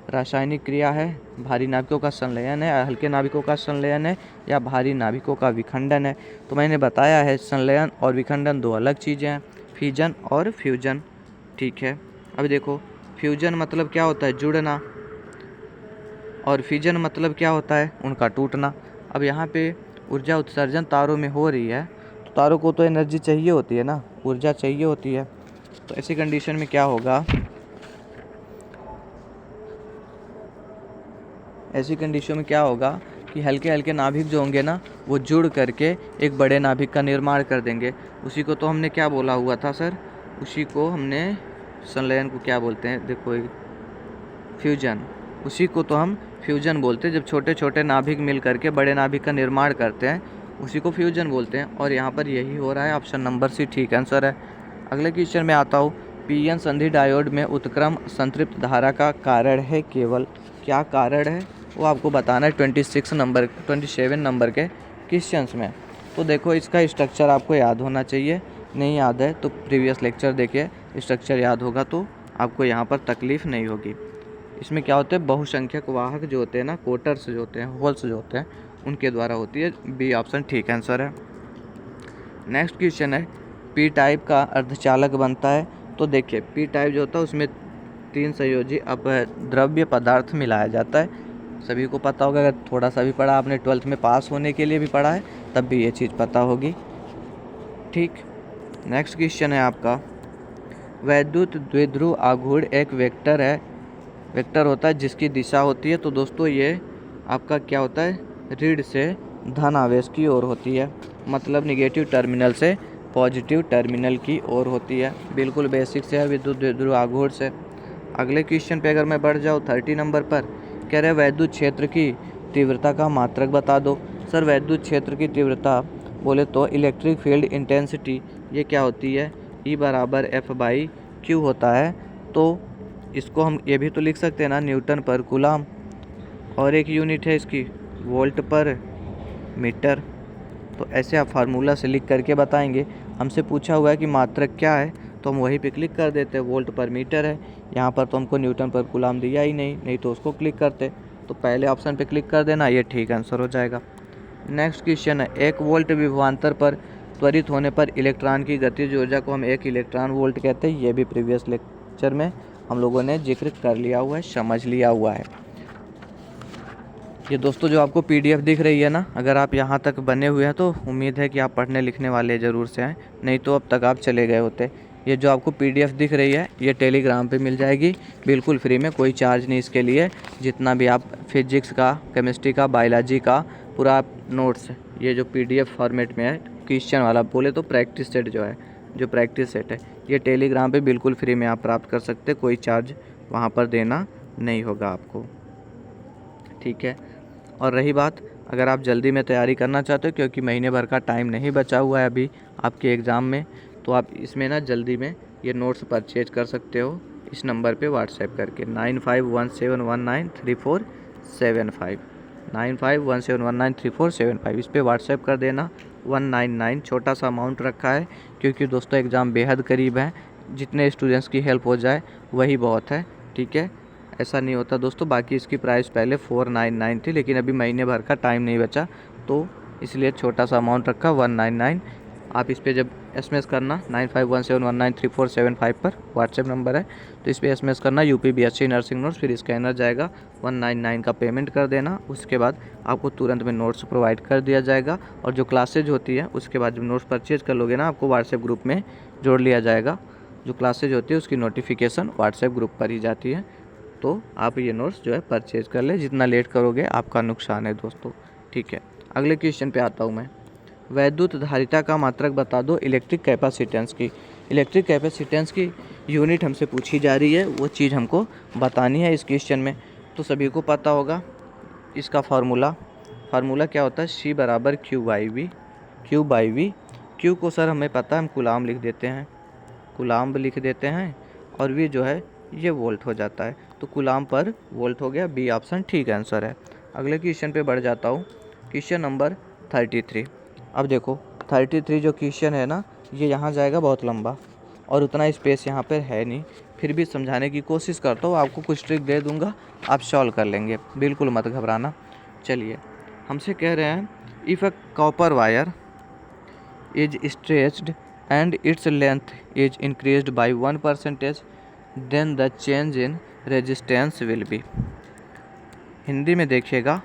रासायनिक क्रिया है, भारी नाभिकों का संलयन है, हल्के नाभिकों का संलयन है, या भारी नाभिकों का विखंडन है। तो मैंने बताया है संलयन और विखंडन दो अलग चीज़ें हैं, फिजन और फ्यूजन। ठीक है, अब देखो फ्यूजन मतलब क्या होता है? जुड़ना, और फिजन मतलब क्या होता है? उनका टूटना। अब यहाँ पे ऊर्जा उत्सर्जन तारों में हो रही है तो तारों को तो एनर्जी चाहिए होती है ना, ऊर्जा चाहिए होती है। तो ऐसी कंडीशन में क्या होगा? ऐसी कंडीशन में क्या होगा कि हल्के हल्के नाभिक जो होंगे ना वो जुड़ करके एक बड़े नाभिक का निर्माण कर देंगे। उसी को तो हमने क्या बोला हुआ था सर? उसी को हमने संलयन को क्या बोलते हैं? देखो फ्यूजन। उसी को तो हम फ्यूजन बोलते हैं। जब छोटे छोटे नाभिक मिल करके बड़े नाभिक का निर्माण करते हैं उसी को फ्यूजन बोलते हैं। और यहाँ पर यही हो रहा है। ऑप्शन नंबर सी ठीक आंसर है। अगले क्वेश्चन में आता हूँ। PN संधि डायोड में उत्क्रम संतृप्त धारा का कारण है केवल। क्या कारण है वो आपको बताना है 27 नंबर के क्वेश्चंस में। तो देखो इसका स्ट्रक्चर आपको याद होना चाहिए। नहीं याद है तो प्रीवियस लेक्चर देखिए, स्ट्रक्चर याद होगा तो आपको यहाँ पर तकलीफ़ नहीं होगी। इसमें क्या होते हैं, बहुसंख्यक वाहक जो होते हैं ना, कोटर्स जो होते हैं, होल्स जो होते हैं, उनके द्वारा होती है। बी ऑप्शन ठीक आंसर है। नेक्स्ट क्वेश्चन है, पी टाइप का अर्धचालक बनता है। तो देखिए पी टाइप जो होता है उसमें 3 संयोजी द्रव्य पदार्थ मिलाया जाता है। सभी को पता होगा, अगर थोड़ा सा भी पढ़ा आपने 12th में पास होने के लिए भी पढ़ा है तब भी ये चीज़ पता होगी। ठीक, नेक्स्ट क्वेश्चन है आपका, वैद्युत द्विध्रुव आघूर्ण एक वेक्टर है, वेक्टर होता है जिसकी दिशा होती है। तो दोस्तों ये आपका क्या होता है, ऋण से धन आवेश की ओर होती है, मतलब निगेटिव टर्मिनल से पॉजिटिव टर्मिनल की ओर होती है। बिल्कुल बेसिक से है विद्युत द्विध्रुव आघूर्ण से। अगले क्वेश्चन पे अगर मैं बढ़ जाऊँ 30 नंबर पर, कह रहे वैद्युत क्षेत्र की तीव्रता का मात्रक बता दो। सर वैद्युत क्षेत्र की तीव्रता बोले तो इलेक्ट्रिक फील्ड इंटेंसिटी ये क्या होती है, E बराबर F/Q होता है। तो इसको हम ये भी तो लिख सकते हैं ना, न्यूटन पर कूलम, और एक यूनिट है इसकी वोल्ट पर मीटर। तो ऐसे आप फार्मूला से लिख करके बताएंगे। हमसे पूछा हुआ है कि मात्रक क्या है तो हम वहीं पे क्लिक कर देते हैं, वोल्ट पर मीटर है। यहाँ पर तो हमको न्यूटन पर कूलम दिया ही नहीं तो उसको क्लिक करते। तो पहले ऑप्शन पे क्लिक कर देना, ये ठीक आंसर हो जाएगा। नेक्स्ट क्वेश्चन है, 1 वोल्ट विभवांतर पर त्वरित होने पर इलेक्ट्रॉन की गतिज ऊर्जा को हम 1 इलेक्ट्रॉन वोल्ट कहते हैं। ये भी प्रीवियस लेक्चर में हम लोगों ने जिक्र कर लिया हुआ है, समझ लिया हुआ है। ये दोस्तों जो आपको PDF दिख रही है ना, अगर आप यहाँ तक बने हुए हैं तो उम्मीद है कि आप पढ़ने लिखने वाले ज़रूर से हैं, नहीं तो अब तक आप चले गए होते। ये जो आपको PDF दिख रही है ये टेलीग्राम पे मिल जाएगी बिल्कुल फ्री में, कोई चार्ज नहीं इसके लिए। जितना भी आप फिजिक्स का, केमिस्ट्री का, बायोलॉजी का पूरा नोट्स ये जो PDF फॉर्मेट में है, क्वेश्चन वाला बोले तो प्रैक्टिस सेट जो है, जो प्रैक्टिस सेट है ये टेलीग्राम पे बिल्कुल फ्री में आप प्राप्त कर सकते, कोई चार्ज वहाँ पर देना नहीं होगा आपको। ठीक है, और रही बात अगर आप जल्दी में तैयारी करना चाहते हो, क्योंकि महीने भर का टाइम नहीं बचा हुआ है अभी आपके एग्ज़ाम में, तो आप इसमें ना जल्दी में ये नोट्स परचेज कर सकते हो इस नंबर पे व्हाट्सएप करके 9517193475 9517193475 इस पे व्हाट्सएप कर देना। 199 छोटा सा अमाउंट रखा है क्योंकि दोस्तों एग्ज़ाम बेहद करीब है, जितने स्टूडेंट्स की हेल्प हो जाए वही बहुत है। ठीक है, ऐसा नहीं होता दोस्तों। बाकी इसकी प्राइस पहले 499 थी, लेकिन अभी महीने भर का टाइम नहीं बचा तो इसलिए छोटा सा अमाउंट रखा 199। आप इस पे जब SMS करना 9517193475 पर व्हाट्सएप नंबर है, तो इस पे SMS करना UP BSc नर्सिंग नोट्स, फिर स्कैनर जाएगा 199 का पेमेंट कर देना। उसके बाद आपको तुरंत में नोट्स प्रोवाइड कर दिया जाएगा, और जो क्लासेज होती है उसके बाद जब नोट्स परचेज कर लोगे ना, आपको व्हाट्सएप ग्रुप में जोड़ लिया जाएगा। जो क्लासेज होती है उसकी नोटिफिकेशन व्हाट्सएप ग्रुप पर ही जाती है, तो आप ये नोट्स जो है परचेज कर ले। जितना लेट करोगे आपका नुकसान है दोस्तों। ठीक है, अगले क्वेश्चन पे आता हूँ मैं, वैद्युत धारिता का मात्रक बता दो इलेक्ट्रिक कैपेसिटेंस की। इलेक्ट्रिक कैपेसिटेंस की यूनिट हमसे पूछी जा रही है, वो चीज़ हमको बतानी है इस क्वेश्चन में। तो सभी को पता होगा इसका फार्मूला क्या होता है, C बराबर Q/V। Q को सर हमें पता है, हम कूलाम लिख देते हैं, कूलाम लिख देते हैं, और V जो है ये वोल्ट हो जाता है, तो कूलाम पर वोल्ट हो गया। B ऑप्शन ठीक आंसर है। अगले क्वेश्चन पे बढ़ जाता हूँ, क्वेश्चन नंबर 33। अब देखो 33 जो क्वेश्चन है ना, ये यहाँ जाएगा बहुत लंबा और उतना स्पेस यहाँ पर है नहीं, फिर भी समझाने की कोशिश करता हूँ। आपको कुछ ट्रिक दे दूँगा, आप सॉल्व कर लेंगे, बिल्कुल मत घबराना। चलिए, हमसे कह रहे हैं, if a copper wire is stretched and its length is increased by 1%, then the change in resistance will be. Hindi में देखिएगा,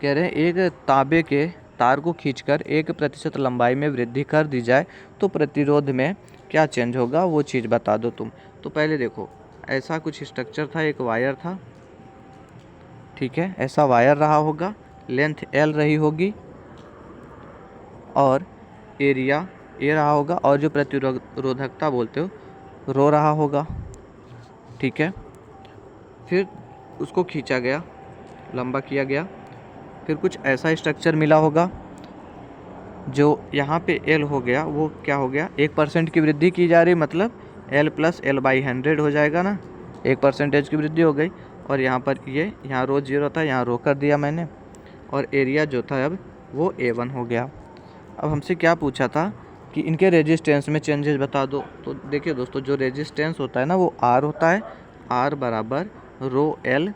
कह रहे हैं एक तांबे के तार को खींचकर 1% लंबाई में वृद्धि कर दी जाए तो प्रतिरोध में क्या चेंज होगा, वो चीज़ बता दो तुम। तो पहले देखो, ऐसा कुछ स्ट्रक्चर था, एक वायर था, ठीक है, ऐसा वायर रहा होगा, लेंथ L रही होगी और एरिया A रहा होगा, और जो प्रतिरोधकता बोलते हो रो रहा होगा। ठीक है, फिर उसको खींचा गया, लंबा किया गया, फिर कुछ ऐसा स्ट्रक्चर मिला होगा जो यहाँ पे L हो गया, वो क्या हो गया, 1% की वृद्धि की जा रही, मतलब L + L/100 हो जाएगा ना, 1% की वृद्धि हो गई। और यहाँ पर यहाँ रो 0 था, यहाँ रो कर दिया मैंने, और एरिया जो था अब वो A1 हो गया। अब हमसे क्या पूछा था कि इनके रेजिस्टेंस में चेंजेस बता दो। तो देखिए दोस्तों, जो रेजिस्टेंस होता है ना वो R होता है, R बराबर रो L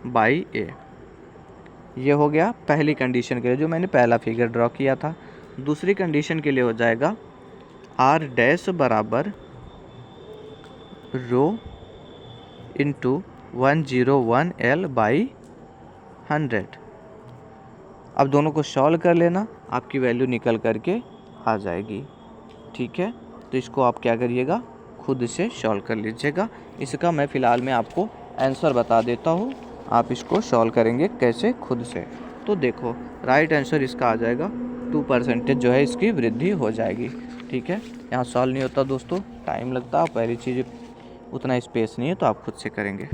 बाई A। ये हो गया पहली कंडीशन के लिए जो मैंने पहला फिगर ड्रॉ किया था। दूसरी कंडीशन के लिए हो जाएगा R डैश बराबर रो इंटू 101 L बाई 100। अब दोनों को सॉल्व कर लेना, आपकी वैल्यू निकल करके आ जाएगी। ठीक है, तो इसको आप क्या करिएगा, खुद से सॉल्व कर लीजिएगा। इसका मैं फ़िलहाल में आपको आंसर बता देता हूँ, आप इसको सॉल्व करेंगे कैसे खुद से। तो देखो राइट आंसर इसका आ जाएगा 2% जो है इसकी वृद्धि हो जाएगी। ठीक है, यहाँ सॉल्व नहीं होता दोस्तों, टाइम लगता है, पहली चीज़ उतना स्पेस नहीं है तो आप खुद से करेंगे।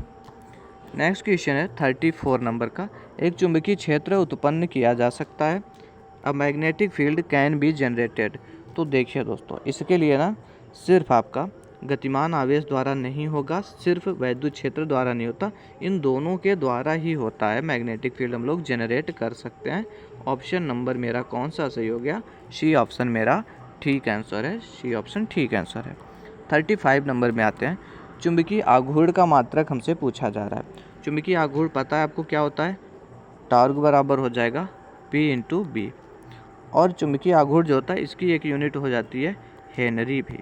नेक्स्ट क्वेश्चन है 34 नंबर का। एक चुंबकीय क्षेत्र उत्पन्न किया जा सकता है, a magnetic field can be generated. तो देखिए दोस्तों, इसके लिए ना सिर्फ आपका गतिमान आवेश द्वारा नहीं होगा, सिर्फ वैद्युत क्षेत्र द्वारा नहीं होता, इन दोनों के द्वारा ही होता है मैग्नेटिक फील्ड हम लोग जनरेट कर सकते हैं। ऑप्शन नंबर मेरा कौन सा सही हो गया, सी ऑप्शन मेरा ठीक आंसर है, सी ऑप्शन ठीक आंसर है। 35 नंबर में आते हैं। चुंबकीय आघूर्ण का मात्रक हमसे पूछा जा रहा है। चुंबकीय आघूर्ण पता है आपको क्या होता है, टॉर्क बराबर हो जाएगा P इंटू बी। और चुंबकीय आघूर्ण जो होता है इसकी एक यूनिट हो जाती है हेनरी भी।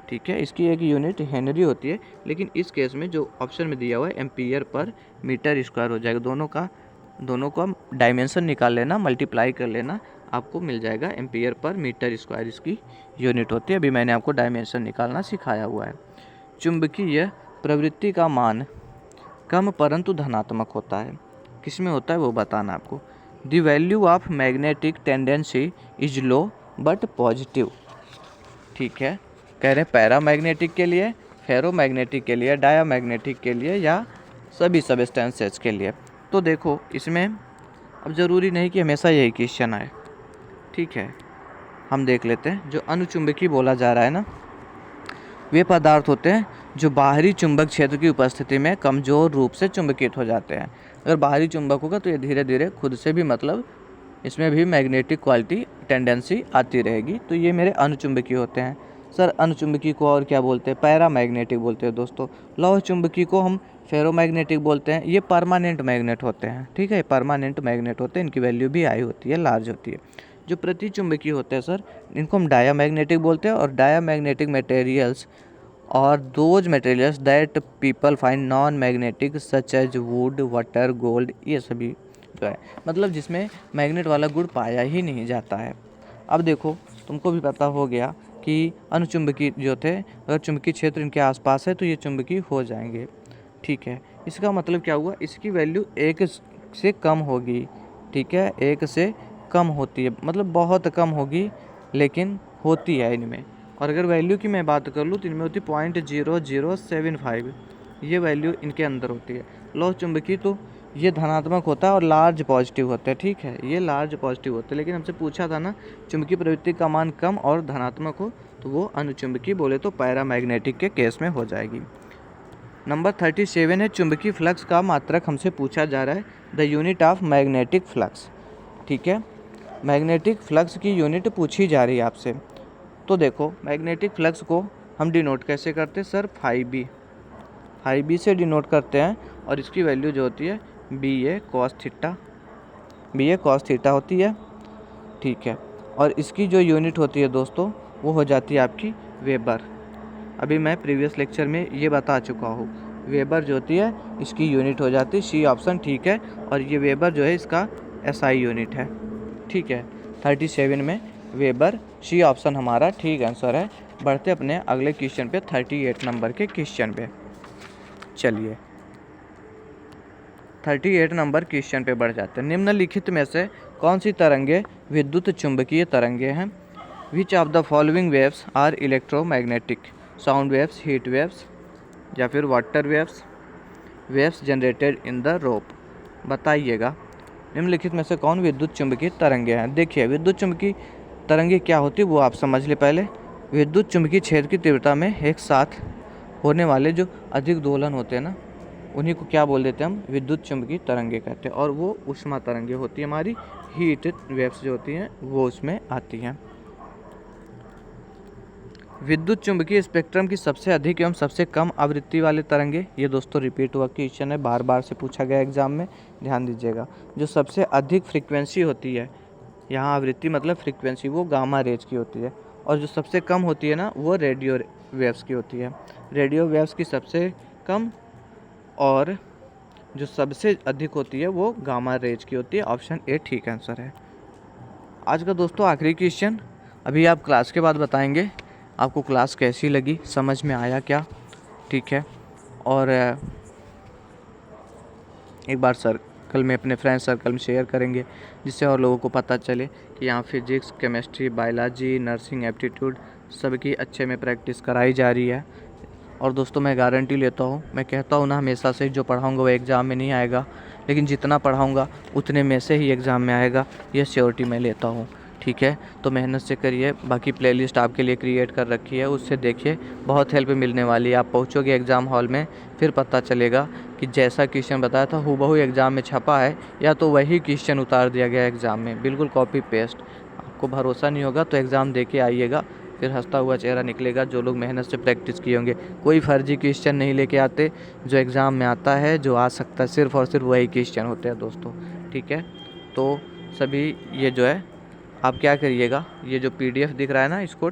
ठीक है, इसकी एक यूनिट हेनरी होती है, लेकिन इस केस में जो ऑप्शन में दिया हुआ है एम्पियर पर मीटर स्क्वायर हो जाएगा। दोनों का डायमेंशन निकाल लेना, मल्टीप्लाई कर लेना, आपको मिल जाएगा एम्पियर पर मीटर स्क्वायर इसकी यूनिट होती है। अभी मैंने आपको डायमेंशन निकालना सिखाया हुआ है। चुंबकीय प्रवृत्ति का मान कम परंतु धनात्मक होता है, किसमें होता है वो बताना आपको। The value of magnetic tendency is low but positive. ठीक है, कह रहे हैं पैरामैग्नेटिक के लिए, फेरोमैग्नेटिक के लिए, डायामैग्नेटिक के लिए या सभी सबस्टेंसेस के लिए। तो देखो इसमें अब ज़रूरी नहीं कि हमेशा यही क्वेश्चन आए। ठीक है, हम देख लेते हैं। जो अनुचुंबकीय बोला जा रहा है ना, वे पदार्थ होते हैं जो बाहरी चुंबक क्षेत्र की उपस्थिति में कमज़ोर रूप से चुंबकित हो जाते हैं। अगर बाहरी चुंबक होगा तो ये धीरे धीरे खुद से भी, मतलब इसमें भी मैग्नेटिक क्वालिटी टेंडेंसी आती रहेगी। तो ये मेरे अनुचुंबकीय होते हैं। सर अनुचुंबकीय को और क्या बोलते हैं, पैरामैग्नेटिक बोलते हैं दोस्तों। लौह चुंबकीय को हम फेरोमैग्नेटिक बोलते हैं। ये परमानेंट मैग्नेट होते हैं। ठीक है, परमानेंट मैग्नेट होते हैं, इनकी वैल्यू भी हाई होती है, लार्ज होती है। जो प्रतिचुंबकीय होते हैं सर, इनको हम डायामैग्नेटिक बोलते हैं। और डायामैग्नेटिक मटेरियल्स और those materials that people find non magnetic such as wood, water, gold, ये सभी जो है मतलब जिसमें मैग्नेट वाला गुण पाया ही नहीं जाता है। अब देखो तुमको भी पता हो गया कि अनुचुंबकीय जो थे, अगर चुंबकीय क्षेत्र इनके आसपास है तो ये चुंबकीय हो जाएंगे। ठीक है, इसका मतलब क्या हुआ, इसकी वैल्यू 1 से कम होगी। ठीक है, 1 से कम होती है, मतलब बहुत कम होगी लेकिन होती है इनमें। और अगर वैल्यू की मैं बात कर लूँ तो इनमें होती 0.0075, ये वैल्यू इनके अंदर होती है। लौह चुंबकीय तो ये धनात्मक होता है और लार्ज पॉजिटिव होता है। ठीक है, ये लार्ज पॉजिटिव होते हैं, लेकिन हमसे पूछा था ना चुंबकीय प्रवृत्ति का मान कम और धनात्मक हो तो वो अनुचुंबकीय बोले तो पैरामैग्नेटिक के केस में हो जाएगी। नंबर 37 है। चुंबकीय फ्लक्स का मात्रक हमसे पूछा जा रहा है, the unit of magnetic flux. ठीक है, मैग्नेटिक फ्लक्स की यूनिट पूछी जा रही है आपसे। तो देखो मैग्नेटिक फ्लक्स को हम डिनोट कैसे करते हैं सर, फाई बी से डिनोट करते हैं। और इसकी वैल्यू जो होती है BA cos थीटा होती है। ठीक है, और इसकी जो यूनिट होती है दोस्तों वो हो जाती है आपकी वेबर। अभी मैं प्रीवियस लेक्चर में ये बता चुका हूँ, वेबर जो होती है इसकी यूनिट हो जाती है, सी ऑप्शन ठीक है। और ये वेबर जो है इसका SI यूनिट है। ठीक है, 37 में वेबर, सी ऑप्शन हमारा ठीक आंसर है। बढ़ते अपने अगले क्वेश्चन पे, 38 नंबर के क्वेश्चन पे। चलिए 38 नंबर क्वेश्चन पे बढ़ जाते हैं। निम्नलिखित में से कौन सी तरंगे विद्युत चुंबकीय तरंगे हैं। Which of the following waves are electromagnetic, sound waves, heat waves या फिर water waves, waves generated in the rope. बताइएगा निम्नलिखित में से कौन विद्युत चुंबकीय तरंगे हैं। देखिए विद्युत चुंबकीय तरंगे क्या होती है वो आप समझ ले पहले। विद्युत चुंबकीय क्षेत्र की तीव्रता में एक साथ होने वाले जो अधिक दोलन होते हैं ना, उन्हीं को क्या बोल देते हैं हम, विद्युत चुंबकीय तरंगे कहते हैं। और वो ऊष्मा तरंगे होती है, हमारी हीट वेव्स जो होती हैं वो उसमें आती हैं। विद्युत चुंबकीय स्पेक्ट्रम की सबसे अधिक एवं सबसे कम आवृत्ति वाले तरंगे, ये दोस्तों रिपीट हुआ क्वेश्चन है, बार बार से पूछा गया एग्जाम में, ध्यान दीजिएगा। जो सबसे अधिक फ्रीक्वेंसी होती है, यहाँ आवृत्ति मतलब फ्रीक्वेंसी, वो गामा रेज की होती है, और जो सबसे कम होती है ना, वो रेडियो वेव्स की होती है। रेडियो वेव्स की सबसे कम और जो सबसे अधिक होती है वो गामा रेज की होती है। ऑप्शन ए ठीक आंसर है। आज का दोस्तों आखिरी क्वेश्चन, अभी आप क्लास के बाद बताएंगे आपको क्लास कैसी लगी, समझ में आया क्या, ठीक है। और एक बार सर्कल में, अपने फ्रेंड सर्कल में शेयर करेंगे, जिससे और लोगों को पता चले कि यहाँ physics, chemistry, biology, nursing, aptitude सबकी अच्छे में प्रैक्टिस कराई जा रही है। और दोस्तों मैं गारंटी लेता हूँ, मैं कहता हूँ ना हमेशा से, जो पढ़ाऊँगा वो एग्ज़ाम में नहीं आएगा, लेकिन जितना पढ़ाऊँगा उतने में से ही एग्ज़ाम में आएगा, ये श्योरिटी मैं लेता हूँ, ठीक है। तो मेहनत से करिए, बाकी प्लेलिस्ट आपके लिए क्रिएट कर रखी है, उससे देखिए, बहुत हेल्प मिलने वाली है। आप पहुँचोगे एग्ज़ाम हॉल में, फिर पता चलेगा कि जैसा क्वेश्चन बताया था हूबहू एग्ज़ाम में छपा है, या तो वही क्वेश्चन उतार दिया गया एग्ज़ाम में, बिल्कुल कॉपी पेस्ट। आपको भरोसा नहीं होगा तो एग्ज़ाम दे के आइएगा, फिर हंसता हुआ चेहरा निकलेगा जो लोग मेहनत से प्रैक्टिस किए होंगे। कोई फर्जी क्वेश्चन नहीं लेके आते, जो एग्ज़ाम में आता है, जो आ सकता है, सिर्फ़ और सिर्फ वही क्वेश्चन होते हैं दोस्तों, ठीक है। तो सभी ये जो है, आप क्या करिएगा, ये जो PDF दिख रहा है ना, इसको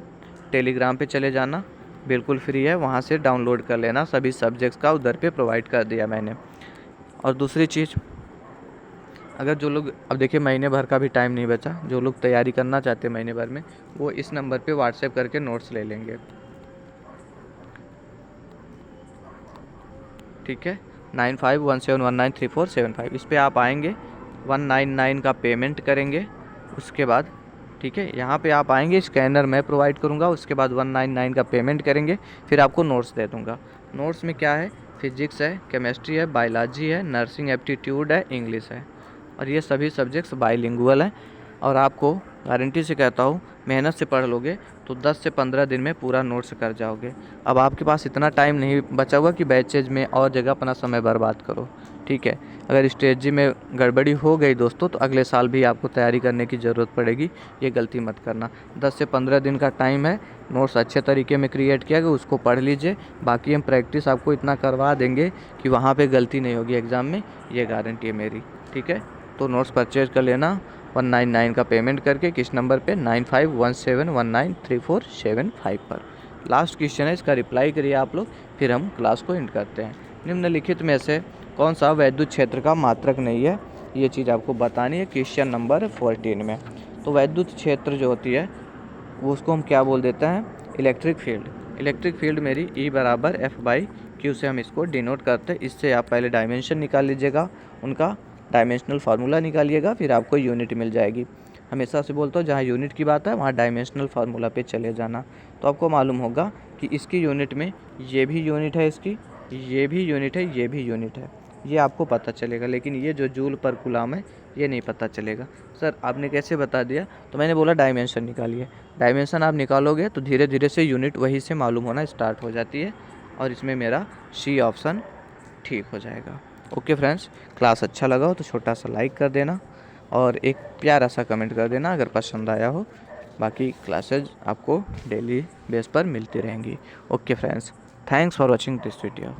टेलीग्राम पे चले जाना, बिल्कुल फ्री है, वहाँ से डाउनलोड कर लेना, सभी सब्जेक्ट्स का उधर पे प्रोवाइड कर दिया मैंने। और दूसरी चीज़, अगर जो लोग, अब देखिए महीने भर का भी टाइम नहीं बचा, जो लोग तैयारी करना चाहते हैं महीने भर में, वो इस नंबर पे व्हाट्सएप करके नोट्स ले लेंगे, ठीक है। 9517193475, इस पे आप आएंगे, 199 का पेमेंट करेंगे, उसके बाद, ठीक है, यहाँ पे आप आएंगे, स्कैनर मैं प्रोवाइड करूँगा, उसके बाद 199 का पेमेंट करेंगे, फिर आपको नोट्स दे दूँगा। नोट्स में क्या है, फिजिक्स है, केमिस्ट्री है, बायोलॉजी है, नर्सिंग एप्टीट्यूड है, इंग्लिश है, और ये सभी सब्जेक्ट्स बाईलिंगुअल हैं। और आपको गारंटी से कहता हूँ, मेहनत से पढ़ लोगे तो 10 से 15 दिन में पूरा नोट्स कर जाओगे। अब आपके पास इतना टाइम नहीं बचा हुआ कि बैचेज में और जगह अपना समय बर्बाद करो, ठीक है। अगर स्ट्रेटजी में गड़बड़ी हो गई दोस्तों, तो अगले साल भी आपको तैयारी करने की ज़रूरत पड़ेगी, ये गलती मत करना। 10 से 15 दिन का टाइम है, नोट्स अच्छे तरीके में क्रिएट किया गया, उसको पढ़ लीजिए, बाकी हम प्रैक्टिस आपको इतना करवा देंगे कि वहाँ पे गलती नहीं होगी एग्ज़ाम में, ये गारंटी है मेरी, ठीक है। तो नोट्स परचेज कर लेना 199 का पेमेंट करके, किस नंबर पे, 9517193475 पर। लास्ट क्वेश्चन है, इसका रिप्लाई करिए आप लोग, फिर हम क्लास को एंड करते हैं। निम्नलिखित में से कौन सा वैद्युत क्षेत्र का मात्रक नहीं है, ये चीज़ आपको बतानी है क्वेश्चन नंबर 14 में। तो वैद्युत क्षेत्र जो होती है, वो उसको हम क्या बोल देते हैं, इलेक्ट्रिक फील्ड। इलेक्ट्रिक फील्ड मेरी E = F/Q से हम इसको डिनोट करते हैं। इससे आप पहले डायमेंशन निकाल लीजिएगा, उनका डायमेंशनल फार्मूला निकालिएगा, फिर आपको यूनिट मिल जाएगी। हमेशा से बोलता हूँ, जहाँ यूनिट की बात है वहाँ डायमेंशनल फार्मूला पे चले जाना, तो आपको मालूम होगा कि इसकी यूनिट में ये भी यूनिट है, इसकी ये भी यूनिट है, ये भी यूनिट है, ये आपको पता चलेगा। लेकिन ये जो जूल पर कूलम है, ये नहीं पता चलेगा। सर आपने कैसे बता दिया, तो मैंने बोला डायमेंशन निकालिए। डायमेंशन आप निकालोगे तो धीरे धीरे से यूनिट वही से मालूम होना स्टार्ट हो जाती है, और इसमें मेरा C ऑप्शन ठीक हो जाएगा। ओके फ्रेंड्स, क्लास अच्छा लगा हो तो छोटा सा लाइक कर देना, और एक प्यारा सा कमेंट कर देना अगर पसंद आया हो। बाकी क्लासेज आपको डेली बेस पर मिलती रहेंगी। Okay friends, thanks for watching this video.